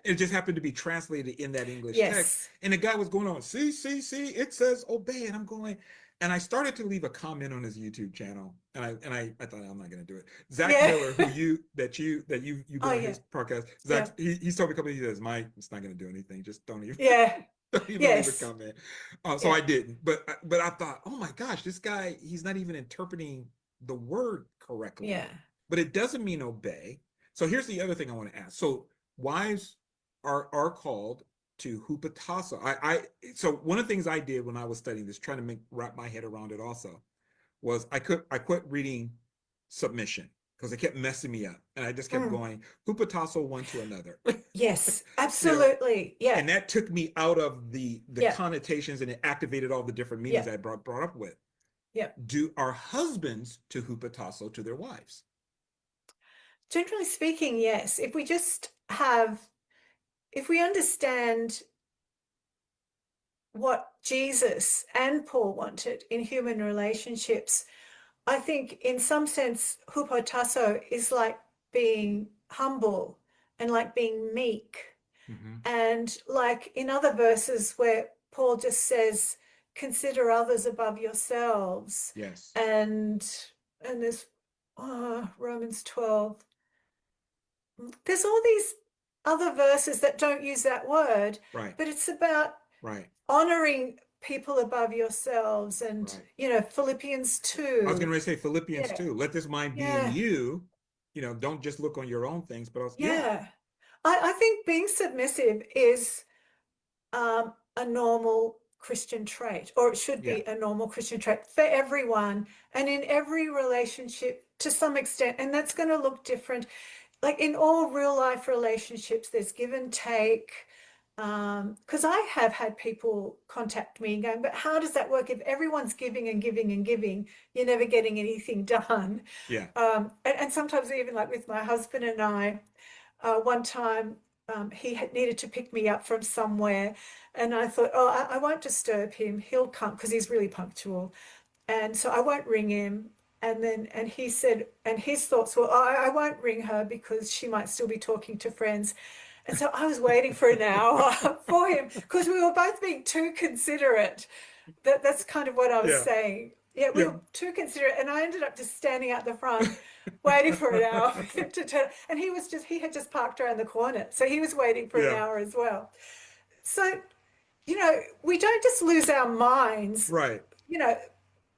It just happened to be translated in that English text. And the guy was going on, see, it says obey. And I'm going, and I started to leave a comment on his YouTube channel. And I thought, I'm not going to do it. Zach Miller, who you go on his podcast, Zach, he's told me a couple of years, Mike, it's not going to do anything. Just don't even. Don't even leave a comment. So I didn't. But I thought, oh my gosh, this guy, he's not even interpreting the word correctly. Yeah. But it doesn't mean obey. So here's the other thing I want to ask. So wives are called to hupatasso. So one of the things I did when I was studying this, trying to wrap my head around it also, was I quit reading submission because it kept messing me up. And I just kept going, hupatasso one to another. Yes, absolutely. Yeah. And that took me out of the connotations, and it activated all the different meanings I brought up with. Yeah. Are husbands to hupatasso to their wives? Generally speaking, yes. If we understand what Jesus and Paul wanted in human relationships, I think in some sense, hupotasso is like being humble and like being meek. And like in other verses where Paul just says, consider others above yourselves. Yes. And there's Romans 12. There's all these other verses that don't use that word, but it's about honoring people above yourselves. And Philippians 2. I was going to say Philippians 2. Let this mind be in you. Don't just look on your own things, but also I think being submissive is a normal Christian trait, or it should be a normal Christian trait for everyone and in every relationship to some extent. And that's going to look different. like in all real life relationships, there's give and take. Because I have had people contact me going, but how does that work if everyone's giving and giving and giving? You're never getting anything done. Yeah. And sometimes even like with my husband and I, one time he had needed to pick me up from somewhere, and I thought, oh, I won't disturb him. He'll come because he's really punctual, and so I won't ring him. And he said, and his thoughts were, oh, I won't ring her because she might still be talking to friends. And so I was waiting for an hour for him because we were both being too considerate. That's kind of what I was Yeah. saying. Yeah, we were too considerate, and I ended up just standing out the front, waiting for an hour for him to turn. And he had just parked around the corner, so he was waiting for an Yeah. hour as well. So, we don't just lose our minds. Right.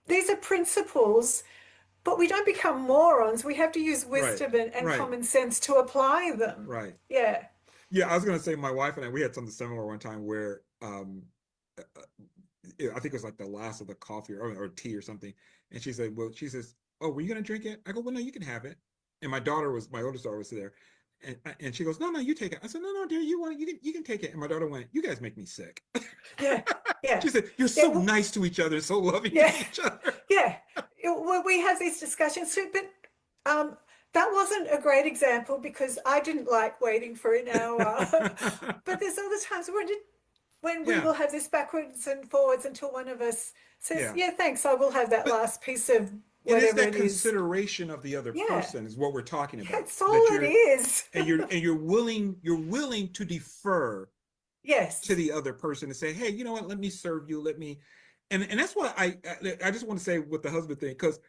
These are principles, but we don't become morons. We have to use Right. wisdom and Right. common sense to apply them. Right. Yeah. Yeah, I was gonna say my wife and I, we had something similar one time where I think it was like the last of the coffee or tea or something. And she said, well, she says, oh, were you going to drink it? I go, well, no, you can have it. And my oldest daughter was there. And she goes, no, you take it. I said, no, dear, you can take it. And my daughter went, you guys make me sick. Yeah. Yeah. She said, you're so nice to each other, so loving to each other. Yeah. Well, we have these discussions too, but that wasn't a great example because I didn't like waiting for an hour. But there's other times when we will have this backwards and forwards until one of us says, yeah, thanks, I will have that last piece of whatever it is. That it consideration of the other person is what we're talking about. That's all it is. And you're willing to defer to the other person and say, hey, you know what, let me serve you, and that's why I just want to say with the husband thing, because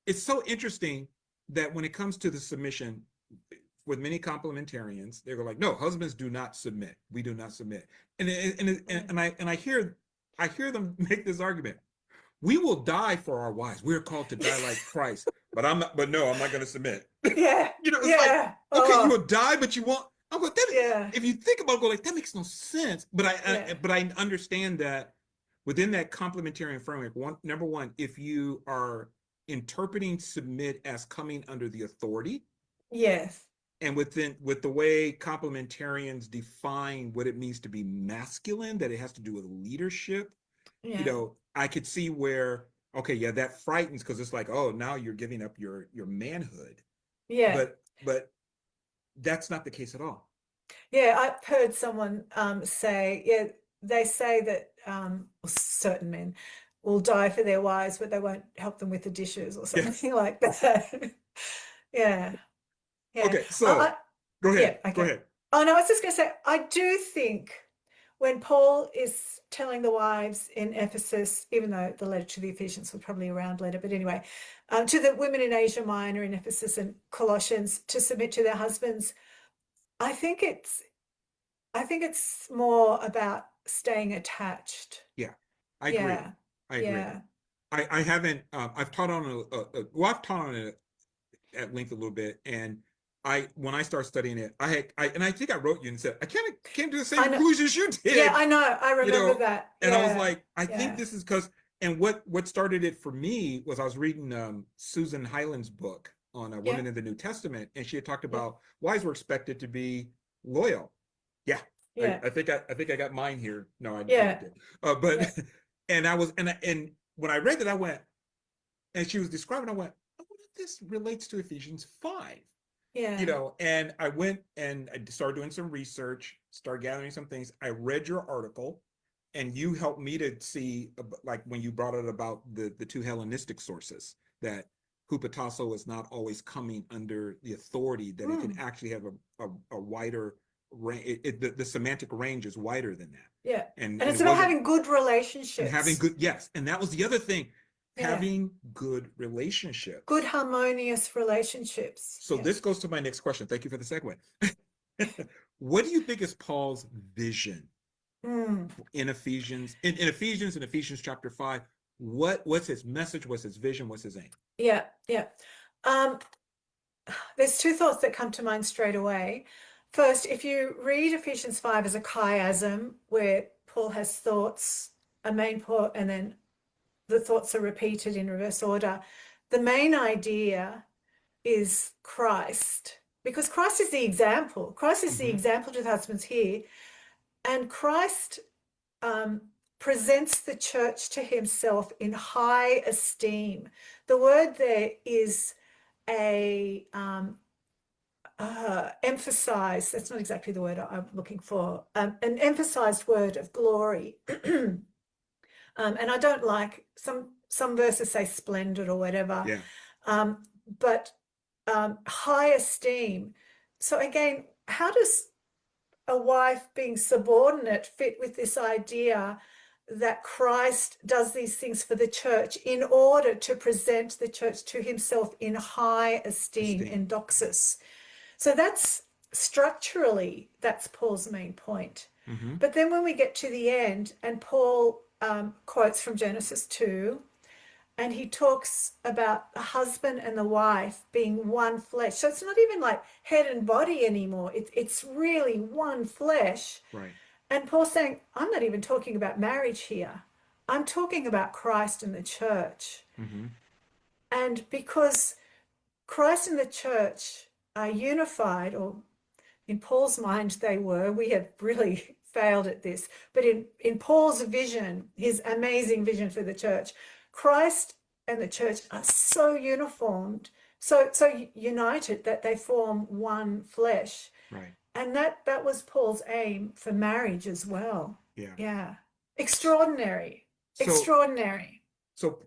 it's so interesting that when it comes to the submission, with many complementarians, they go like, no, husbands do not submit. We do not submit. And I hear them make this argument. We will die for our wives. We're called to die like Christ. But I'm not going to submit. Yeah. It's like, okay, you will die, but you won't. I'm going, if you think about it, go like, that makes no sense. But I understand that within that complementarian framework, number one, if you are interpreting submit as coming under the authority. Yes. And with the way complementarians define what it means to be masculine, that it has to do with leadership, I could see where, okay, yeah, that frightens because it's like, oh, now you're giving up your manhood. Yeah. But that's not the case at all. Yeah, I've heard someone say, they say that certain men will die for their wives, but they won't help them with the dishes or something like that. Yeah. Yeah. Okay, so go ahead. Okay. Go ahead. Oh, no, I was just going to say, I do think when Paul is telling the wives in Ephesus, even though the letter to the Ephesians was probably around later, but anyway, to the women in Asia Minor, in Ephesus and Colossians, to submit to their husbands, I think it's more about staying attached. Yeah, I agree. Yeah. I agree. Yeah. I haven't. I've taught on I've taught on it at length a little bit, and when I started studying it, I think I wrote you and said I came to the same conclusions you did. Yeah, I know. I remember that. And I was like, I think this is because, and what started it for me was I was reading Susan Hyland's book on women in the New Testament, and she had talked about wives were expected to be loyal. Yeah. I think I got mine here. No, I didn't. But and I was and when I read it, I went, and she was describing, I went, I wonder if this relates to Ephesians 5. Yeah. And I went and I started doing some research, started gathering some things. I read your article, and you helped me to see, like when you brought it about the two Hellenistic sources, that hupotasso is not always coming under the authority, that it can actually have a wider range. The semantic range is wider than that. Yeah. And it's about having good relationships. And having good, yes. And that was the other thing. Having good relationships. Good harmonious relationships. So this goes to my next question. Thank you for the segue. What do you think is Paul's vision in Ephesians? In Ephesians chapter 5, what's his message? What's his vision? What's his aim? Yeah. There's two thoughts that come to mind straight away. First, if you read Ephesians 5 as a chiasm, where Paul has thoughts, a main thought, and then the thoughts are repeated in reverse order, the main idea is Christ. because Christ is the example. Christ is the example to the husbands here. And Christ presents the church to himself in high esteem. The word there is a emphasized, that's not exactly the word I'm looking for, an emphasized word of glory. And I don't like, some verses say splendid or whatever, but high esteem. So again, how does a wife being subordinate fit with this idea that Christ does these things for the church in order to present the church to himself in high esteem, in doxis? So that's structurally, that's Paul's main point. But then when we get to the end, and Paul quotes from Genesis 2, and he talks about the husband and the wife being one flesh. So it's not even like head and body anymore. It's really one flesh. Right. And Paul's saying, I'm not even talking about marriage here. I'm talking about Christ and the church. And because Christ and the church are unified, or in Paul's mind they were, we have really failed at this, but in Paul's vision, his amazing vision for the church, Christ and the church are so uniformed, so united that they form one flesh. Right. And that was Paul's aim for marriage as well. Yeah. Yeah. Extraordinary. Extraordinary. So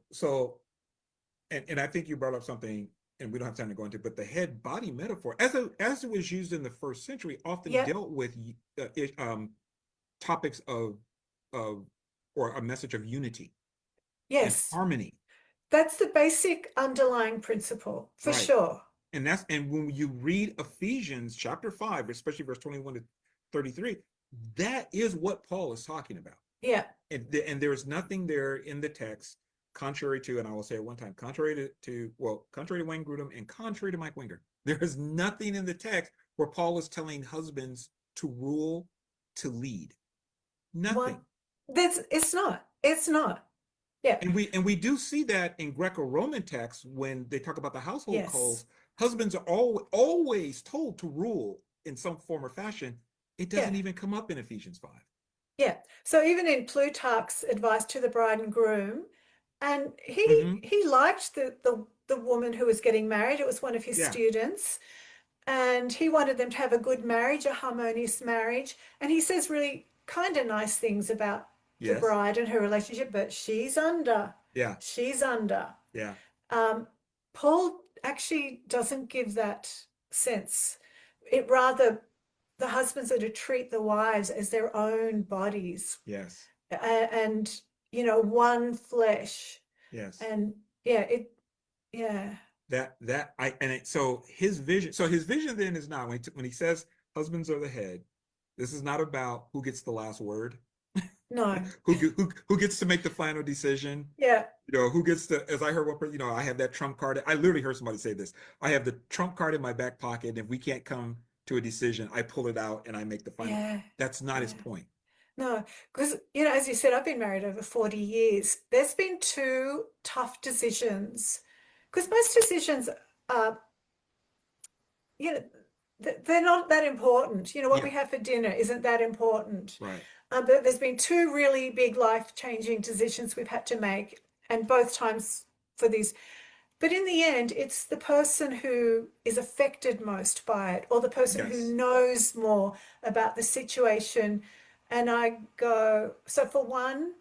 and I think you brought up something, and we don't have time to go into, but the head body metaphor, as it was used in the first century, often dealt with topics of or a message of unity. Yes. And harmony. That's the basic underlying principle, for sure. And when you read Ephesians chapter 5, especially verse 21 to 33, that is what Paul is talking about. Yeah. And there is nothing there in the text contrary to, and I will say it one time, contrary to Wayne Grudem and contrary to Mike Winger. There is nothing in the text where Paul is telling husbands to rule, to lead. Nothing. It's not. Yeah. And we do see that in Greco-Roman texts when they talk about the household codes. Husbands are always told to rule in some form or fashion. It doesn't even come up in Ephesians 5. Yeah. So even in Plutarch's advice to the bride and groom, and he liked the woman who was getting married. It was one of his students, and he wanted them to have a good marriage, a harmonious marriage. And he says really kind of nice things about the bride and her relationship, but she's under. Yeah. She's under. Yeah. Paul actually doesn't give that sense. It rather, the husbands are to treat the wives as their own bodies. Yes. And one flesh. Yes. And so his vision then is not, when he says husbands are the head, this is not about who gets the last word. No. who gets to make the final decision. Yeah. Who gets to, as I heard one person, I have that trump card. I literally heard somebody say this. I have the trump card in my back pocket, and if we can't come to a decision, I pull it out and I make the final. Yeah. That's not his point. No, because, as you said, I've been married over 40 years. There's been two tough decisions, because most decisions are, they're not that important. What we have for dinner isn't that important. Right. But there's been two really big life-changing decisions we've had to make, and both times for these. But in the end, it's the person who is affected most by it, or the person who knows more about the situation. And I go, so for one,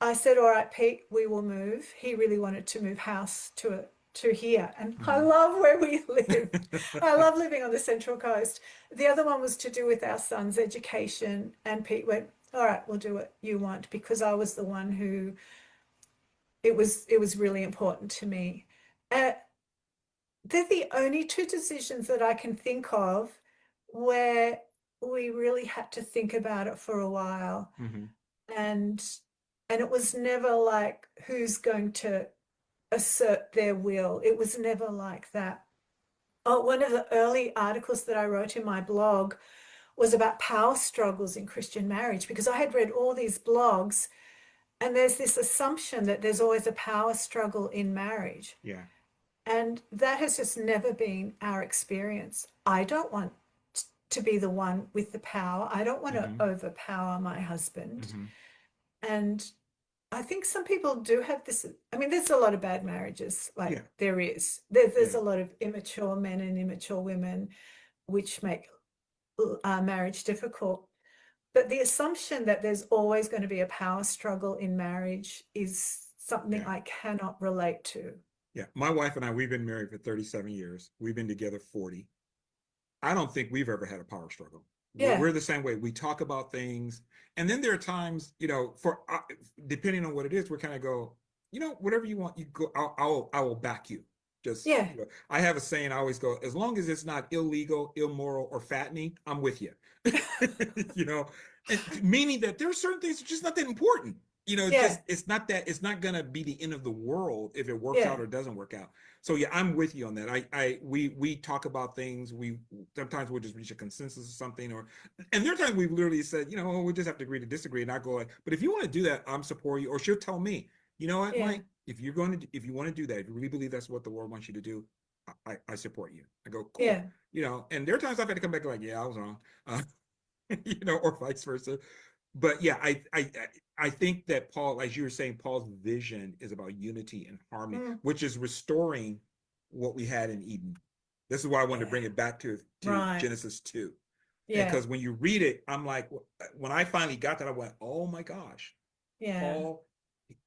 I said, all right, Pete, we will move. He really wanted to move house to here. And I love where we live. I love living on the Central Coast. The other one was to do with our son's education. And Pete went, all right, we'll do what you want, because I was the one who, it was really important to me. They're the only two decisions that I can think of where we really had to think about it for a while. And it was never like, who's going to assert their will. It was never like that. One of the early articles that I wrote in my blog was about power struggles in Christian marriage, because I had read all these blogs, and there's this assumption that there's always a power struggle in marriage. Yeah. And that has just never been our experience. I don't want to be the one with the power. I don't want to overpower my husband. And I think some people do have this. I mean, there's a lot of bad marriages, like there is. There's a lot of immature men and immature women, which make marriage difficult. But the assumption that there's always going to be a power struggle in marriage is something I cannot relate to. Yeah, my wife and I, we've been married for 37 years. We've been together 40. I don't think we've ever had a power struggle. We're the same way. We talk about things. And then there are times, for depending on what it is, we're kind of go, whatever you want, you go, I will back you. Just, I have a saying, I always go, as long as it's not illegal, immoral, or fattening, I'm with you. Meaning that there are certain things that are just not that important. It's not gonna be the end of the world if it works out or doesn't work out. So I'm with you on that. We talk about things. Sometimes we'll just reach a consensus or something, and there are times we've literally said, we just have to agree to disagree, and I go like, but if you want to do that, I'm supporting you. Or she'll tell me, you know what, Mike, if you want to do that, if you really believe that's what the world wants you to do, I support you. I go, cool. And there are times I've had to come back like, I was wrong, or vice versa. But I think that Paul, as you were saying, Paul's vision is about unity and harmony, which is restoring what we had in Eden. This is why I wanted to bring it back to Genesis 2. Because when you read it, I'm like, when I finally got that, I went, oh my gosh. Paul,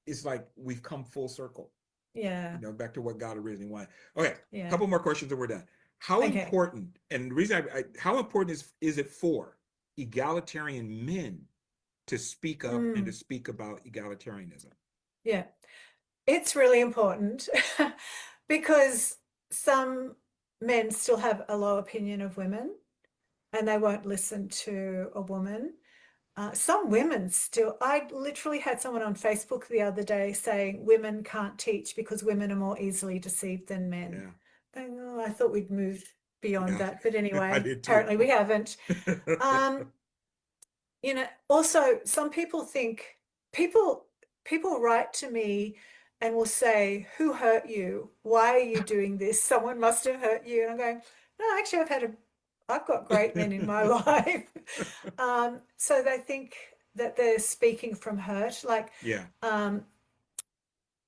it's like we've come full circle. Back to what God originally wanted. Okay, a couple more questions and we're done. How important, and the reason how important is it for egalitarian men to speak up and to speak about egalitarianism? Yeah, it's really important because some men still have a low opinion of women and they won't listen to a woman. Some women still, I literally had someone on Facebook the other day saying women can't teach because women are more easily deceived than men. I thought we'd moved beyond that, but anyway, apparently we haven't. Also some people think people write to me and will say, who hurt you? Why are you doing this? Someone must have hurt you. And I'm going, no, actually I've got great men in my life. So they think that they're speaking from hurt. Like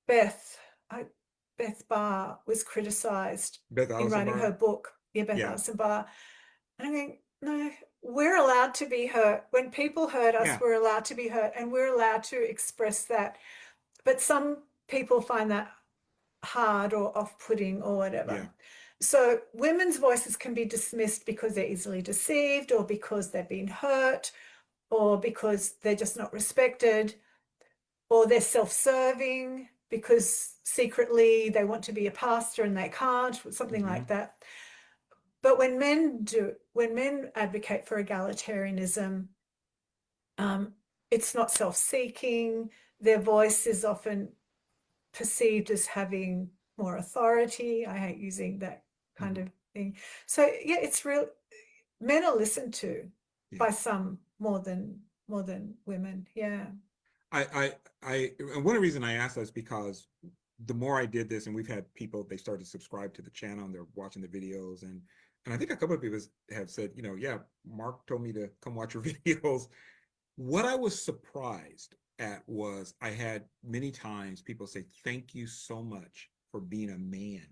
Beth Barr was criticized in writing her book. Beth Allison Barr. And I'm going, no, we're allowed to be hurt. When people hurt us, we're allowed to be hurt and we're allowed to express that. But some people find that hard or off-putting or whatever. So women's voices can be dismissed because they're easily deceived or because they've been hurt or because they're just not respected or they're self-serving because secretly they want to be a pastor and they can't, something like that. But when men advocate for egalitarianism, it's not self-seeking. Their voice is often perceived as having more authority. I hate using that kind of thing. So it's real. Men are listened to by some more than women. And one reason I asked that is because the more I did this, and we've had people, they started to subscribe to the channel and they're watching the videos, and I think a couple of people have said, Mark told me to come watch your videos. What I was surprised at was I had many times people say, thank you so much for being a man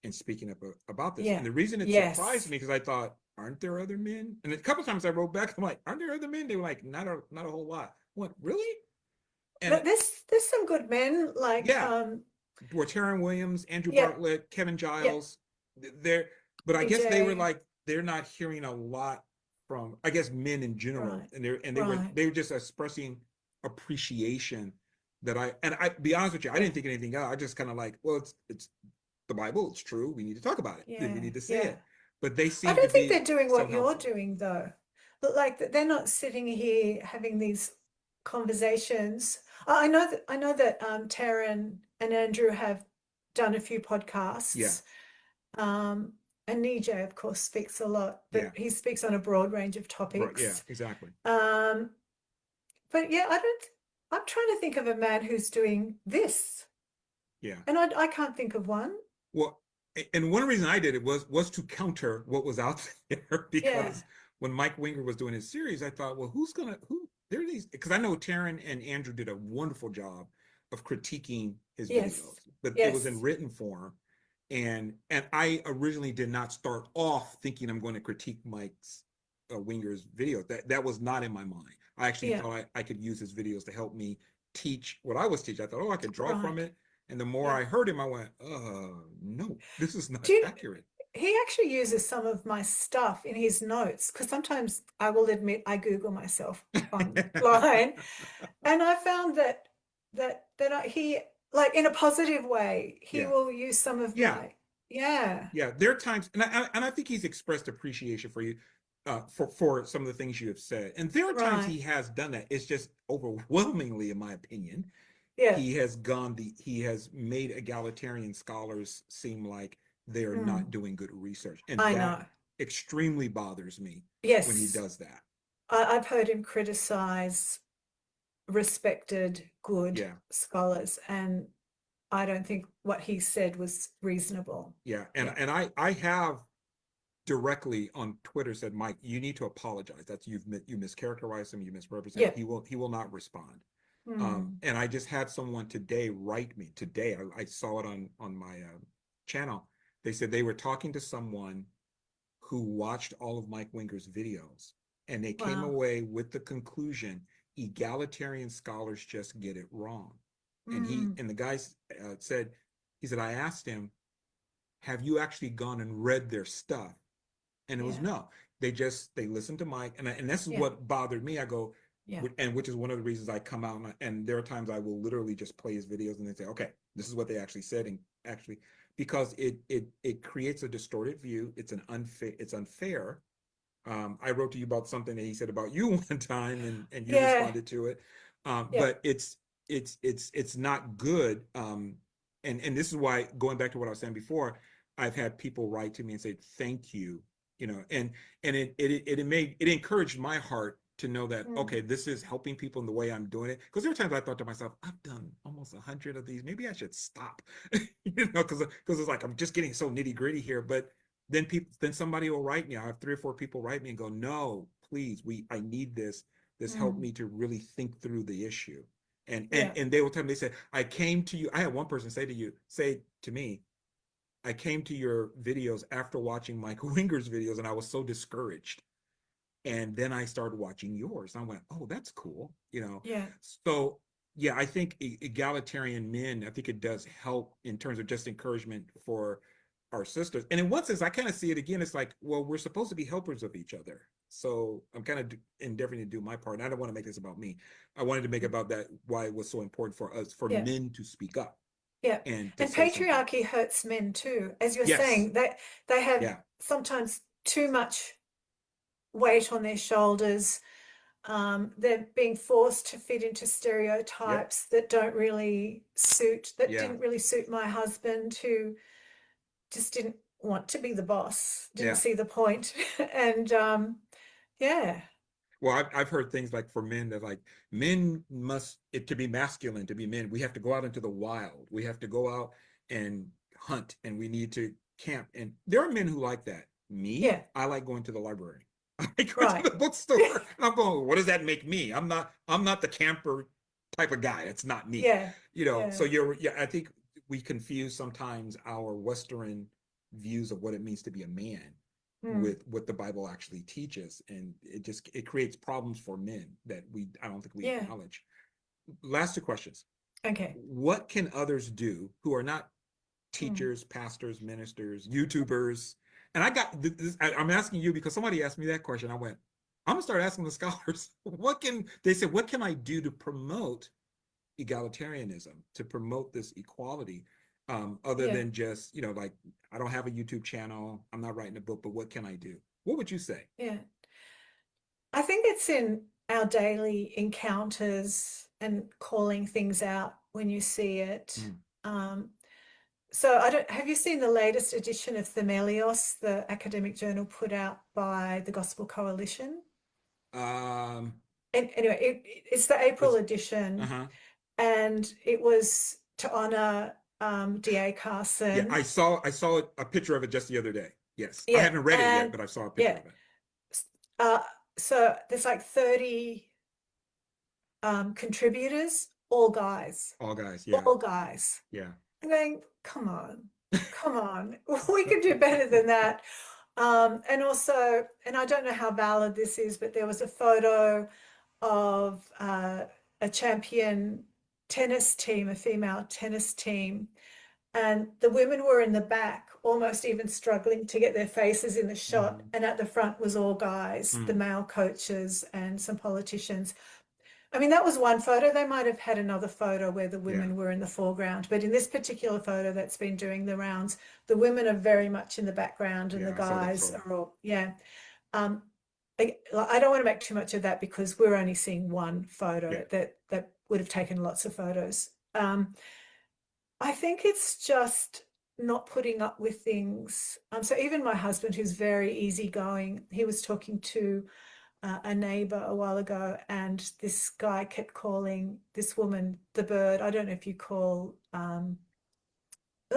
and speaking up about this. And the reason it surprised me because I thought, aren't there other men? And a couple of times I wrote back, I'm like, aren't there other men? They were like, not a whole lot. What, really? And but there's some good men like Taryn Williams, Andrew Bartlett, Kevin Giles. But I guess they were like, they're not hearing a lot from, I guess, men in general. And they were just expressing appreciation that I be honest with you, I didn't think anything else. I just kind of like, well, it's the Bible, it's true. We need to talk about it. We need to say it. But they seem I don't think they're doing what you're doing though. But like they're not sitting here having these conversations. I know that Taryn and Andrew have done a few podcasts. And Nijay, of course, speaks a lot, but he speaks on a broad range of topics. Yeah, exactly. But I'm trying to think of a man who's doing this. And I can't think of one. Well, and one reason I did it was to counter what was out there Yeah. because when Mike Winger was doing his series, I thought, well, who there are these, because I know Taryn and Andrew did a wonderful job of critiquing his Yes. videos, but it was in Yes. written form. And I originally did not start off thinking I'm going to critique Mike's Winger's videos. That was not in my mind. I actually Yeah. thought I could use his videos to help me teach what I was teaching. I thought, oh, I could draw from Right. it. And the more Yeah. I heard him, I went, no, this is not Do you, accurate. he actually uses some of my stuff in his notes because sometimes I will admit I Google myself online, and I found he, like, in a positive way, he Yeah. will use some of Yeah. my, yeah. Yeah. There are times, and I think he's expressed appreciation for you, for some of the things you have said. And there are times Right. he has done that. It's just overwhelmingly, in my opinion, Yeah. he has made egalitarian scholars seem like they are not Mm, doing good research. And I that know. extremely bothers me when he Yes. does that. I've heard him criticize respected, good Yeah. scholars, and I don't think what he said was reasonable. Yeah. And Yeah. I have directly on Twitter said, Mike, you need to apologize. That's you mischaracterized him, you misrepresented. Yeah. He will not respond. Mm. And I just had someone today write me today. I saw it on my channel. They said they were talking to someone who watched all of Mike Winger's videos, and they came Wow. away with the conclusion egalitarian scholars just get it wrong. Mm. And the guy said, he said, I asked him, have you actually gone and read their stuff? And it was Yeah. no. They listened to Mike, and this is Yeah. what bothered me. I go, Yeah. and which is one of the reasons I come out, and there are times I will literally just play his videos and they say, okay, this is what they actually said, and actually, because it creates a distorted view. It's unfair. I wrote to you about something that he said about you one time, and you Yeah. responded to it. Yeah. But it's not good. And this is why, going back to what I was saying before, I've had people write to me and say thank you, and it encouraged my heart to know that, Mm. okay, this is helping people in the way I'm doing it. Because there are times I thought to myself, I've done almost 100 of these, maybe I should stop. Because it's like I'm just getting so nitty gritty here. But then somebody will write me. I have 3 or 4 people write me and go, no, please, I need this helped Mm. me to really think through the issue. Yeah. And they will tell me, they said, I came to you. I had one person say to me, I came to your videos after watching Mike Winger's videos, and I was so discouraged. And then I started watching yours. And I went, oh, that's cool. Yeah. So yeah, I think egalitarian men, I think it does help in terms of just encouragement for our sisters. And in one sense, I kind of see it again. It's like, well, we're supposed to be helpers of each other. So I'm kind of endeavoring to do my part. And I don't want to make this about me. I wanted to make it about that, why it was so important for us, for Yeah. men to speak up Yeah. and to And say something. patriarchy hurts men too. As you're Yes. saying, they have Yeah. sometimes too much weight on their shoulders. They're being forced to fit into Yep. stereotypes that Yeah. didn't really suit my husband, who just didn't want to be the boss, didn't Yeah. see the point. And yeah, Well, I've heard things like, for men, that like men must, it to be masculine, to be men, we have to go out into the wild. We have to go out and hunt, and we need to camp. And there are men who like that. Me, yeah, I like going to the library. I like going to right. the bookstore. And I'm going, what does that make me? I'm not the camper type of guy. It's not me. Yeah, So yeah. yeah, I think we confuse sometimes our Western views of what it means to be a man Mm, with what the Bible actually teaches, and it creates problems for men that I don't think we yeah. acknowledge. Last 2 questions. Okay. What can others do who are not Mm, teachers, pastors, ministers, YouTubers? And I'm asking you because somebody asked me that question. I went, I'm gonna start asking the scholars, they said, what can I do to promote egalitarianism, to promote this equality, other yeah, than just, like, I don't have a YouTube channel, I'm not writing a book, but what can I do? What would you say? yeah. I think it's in our daily encounters and calling things out when you see it. Mm. Um, so I don't, have you seen the latest edition of Themelios, the academic journal put out by the Gospel Coalition? Um, And anyway, it's the April was edition, uh-huh. and it was to honor D.A. Carson. Yeah, I saw a picture of it just the other day. Yes. I Yeah, haven't read it yet, and but I saw a picture yeah, of it. so there's like 30 contributors, all guys, All guys, yeah. all guys. Yeah. I'm going, come on, we can do better than that. And also, and I don't know how valid this is, but there was a photo of a champion tennis team, a female tennis team, and the women were in the back, almost even struggling to get their faces in the shot. And at the front was all guys, the male coaches and some politicians. I mean, that was one photo. They might have had another photo where the women were in the foreground, but in this particular photo that's been doing the rounds, the women are very much in the background and the guys are all, I don't want to make too much of that because we're only seeing one photo that would have taken lots of photos. I think it's just not putting up with things. So even my husband, who's very easygoing, he was talking to a neighbor a while ago, and this guy kept calling this woman the bird. I don't know if you call,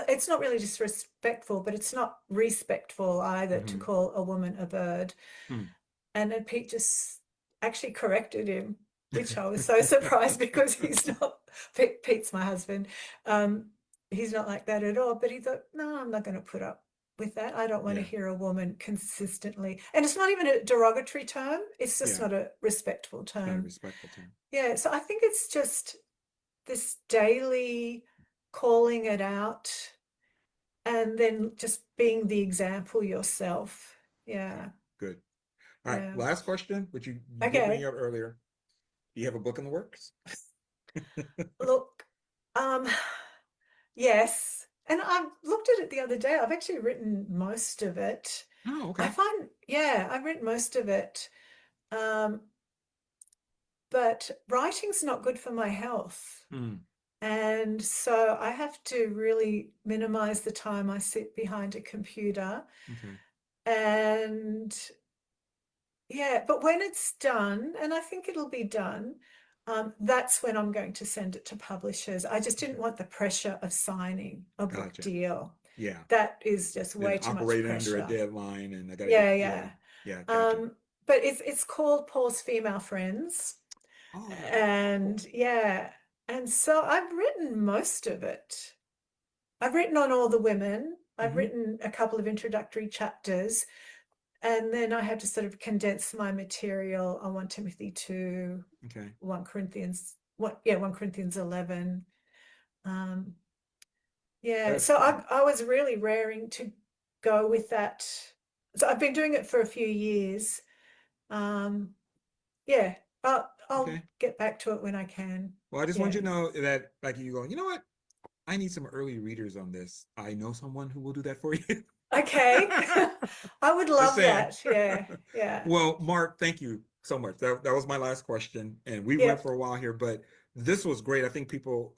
it's not really disrespectful, but it's not respectful either to call a woman a bird. And then Pete just actually corrected him, which I was so surprised because he's not, Pete's my husband. He's not like that at all, but he thought, no, I'm not going to put up with that. I don't want to hear a woman consistently. And it's not even a derogatory term. It's just not a respectful term. Not a respectful term. Yeah. So I think it's just this daily calling it out and then just being the example yourself. Yeah. Good. All right. Last question, which you did bring up earlier. Do you have a book in the works? Look, yes. And I looked at it the other day. I've actually written most of it. Oh, okay. I've written most of it. But writing's not good for my health. And so I have to really minimize the time I sit behind a computer. And but when it's done, and I think it'll be done, that's when I'm going to send it to publishers. I just didn't want the pressure of signing a book deal. Yeah. That is just way too much pressure. Operating under a deadline, and I got gotcha. But it's called Paul's Female Friends. Oh, and and so I've written most of it. I've written on all the women. I've written a couple of introductory chapters. And then I had to sort of condense my material on 1 Timothy 2, 1 Corinthians 11. So I was really raring to go with that. So I've been doing it for a few years. I'll get back to it when I can. Well, I just want you to know that, like, you go, you know what? I need some early readers on this. I know someone who will do that for you. Okay. I would love that. Yeah. Well, Mark, thank you so much. That was my last question, and we went for a while here, but this was great. I think people,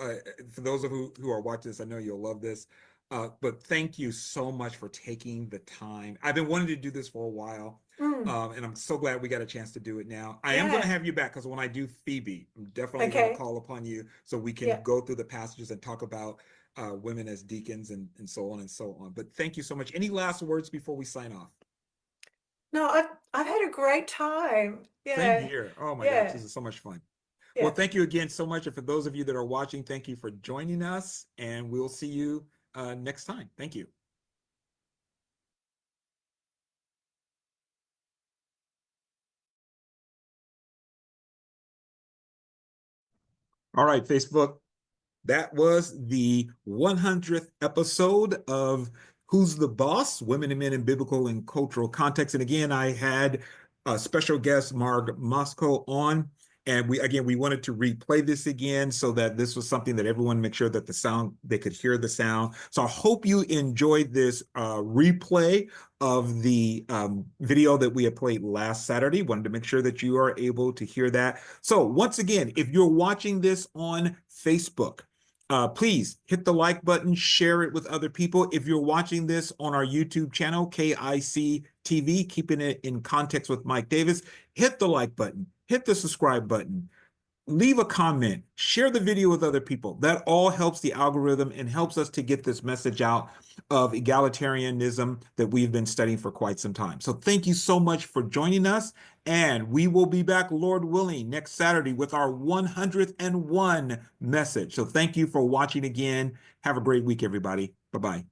for those of who are watching this, I know you'll love this. But thank you so much for taking the time. I've been wanting to do this for a while, and I'm so glad we got a chance to do it now. I am going to have you back because when I do Phoebe, I'm definitely going to call upon you so we can go through the passages and talk about women as deacons and so on and so on. But thank you so much. Any last words before we sign off? No, I've had a great time. Same here. Oh my gosh, this is so much fun. Well, thank you again so much. And for those of you that are watching, thank you for joining us, and we'll see you next time. Thank you. All right, Facebook. That was the 100th episode of Who's the Boss? Women and Men in Biblical and Cultural Context. And again, I had a special guest, Marg Mowczko, on. And we wanted to replay this again so that this was something that everyone make sure that they could hear the sound. So I hope you enjoyed this replay of the video that we had played last Saturday. Wanted to make sure that you are able to hear that. So once again, if you're watching this on Facebook, please hit the like button, share it with other people. If you're watching this on our YouTube channel, KIC TV, keeping it in context with Mike Davis, hit the like button, hit the subscribe button. leave a comment, share the video with other people. That all helps the algorithm and helps us to get this message out of egalitarianism that we've been studying for quite some time. So thank you so much for joining us. And we will be back, Lord willing, next Saturday with our 101 message. So thank you for watching again. Have a great week, everybody. Bye-bye.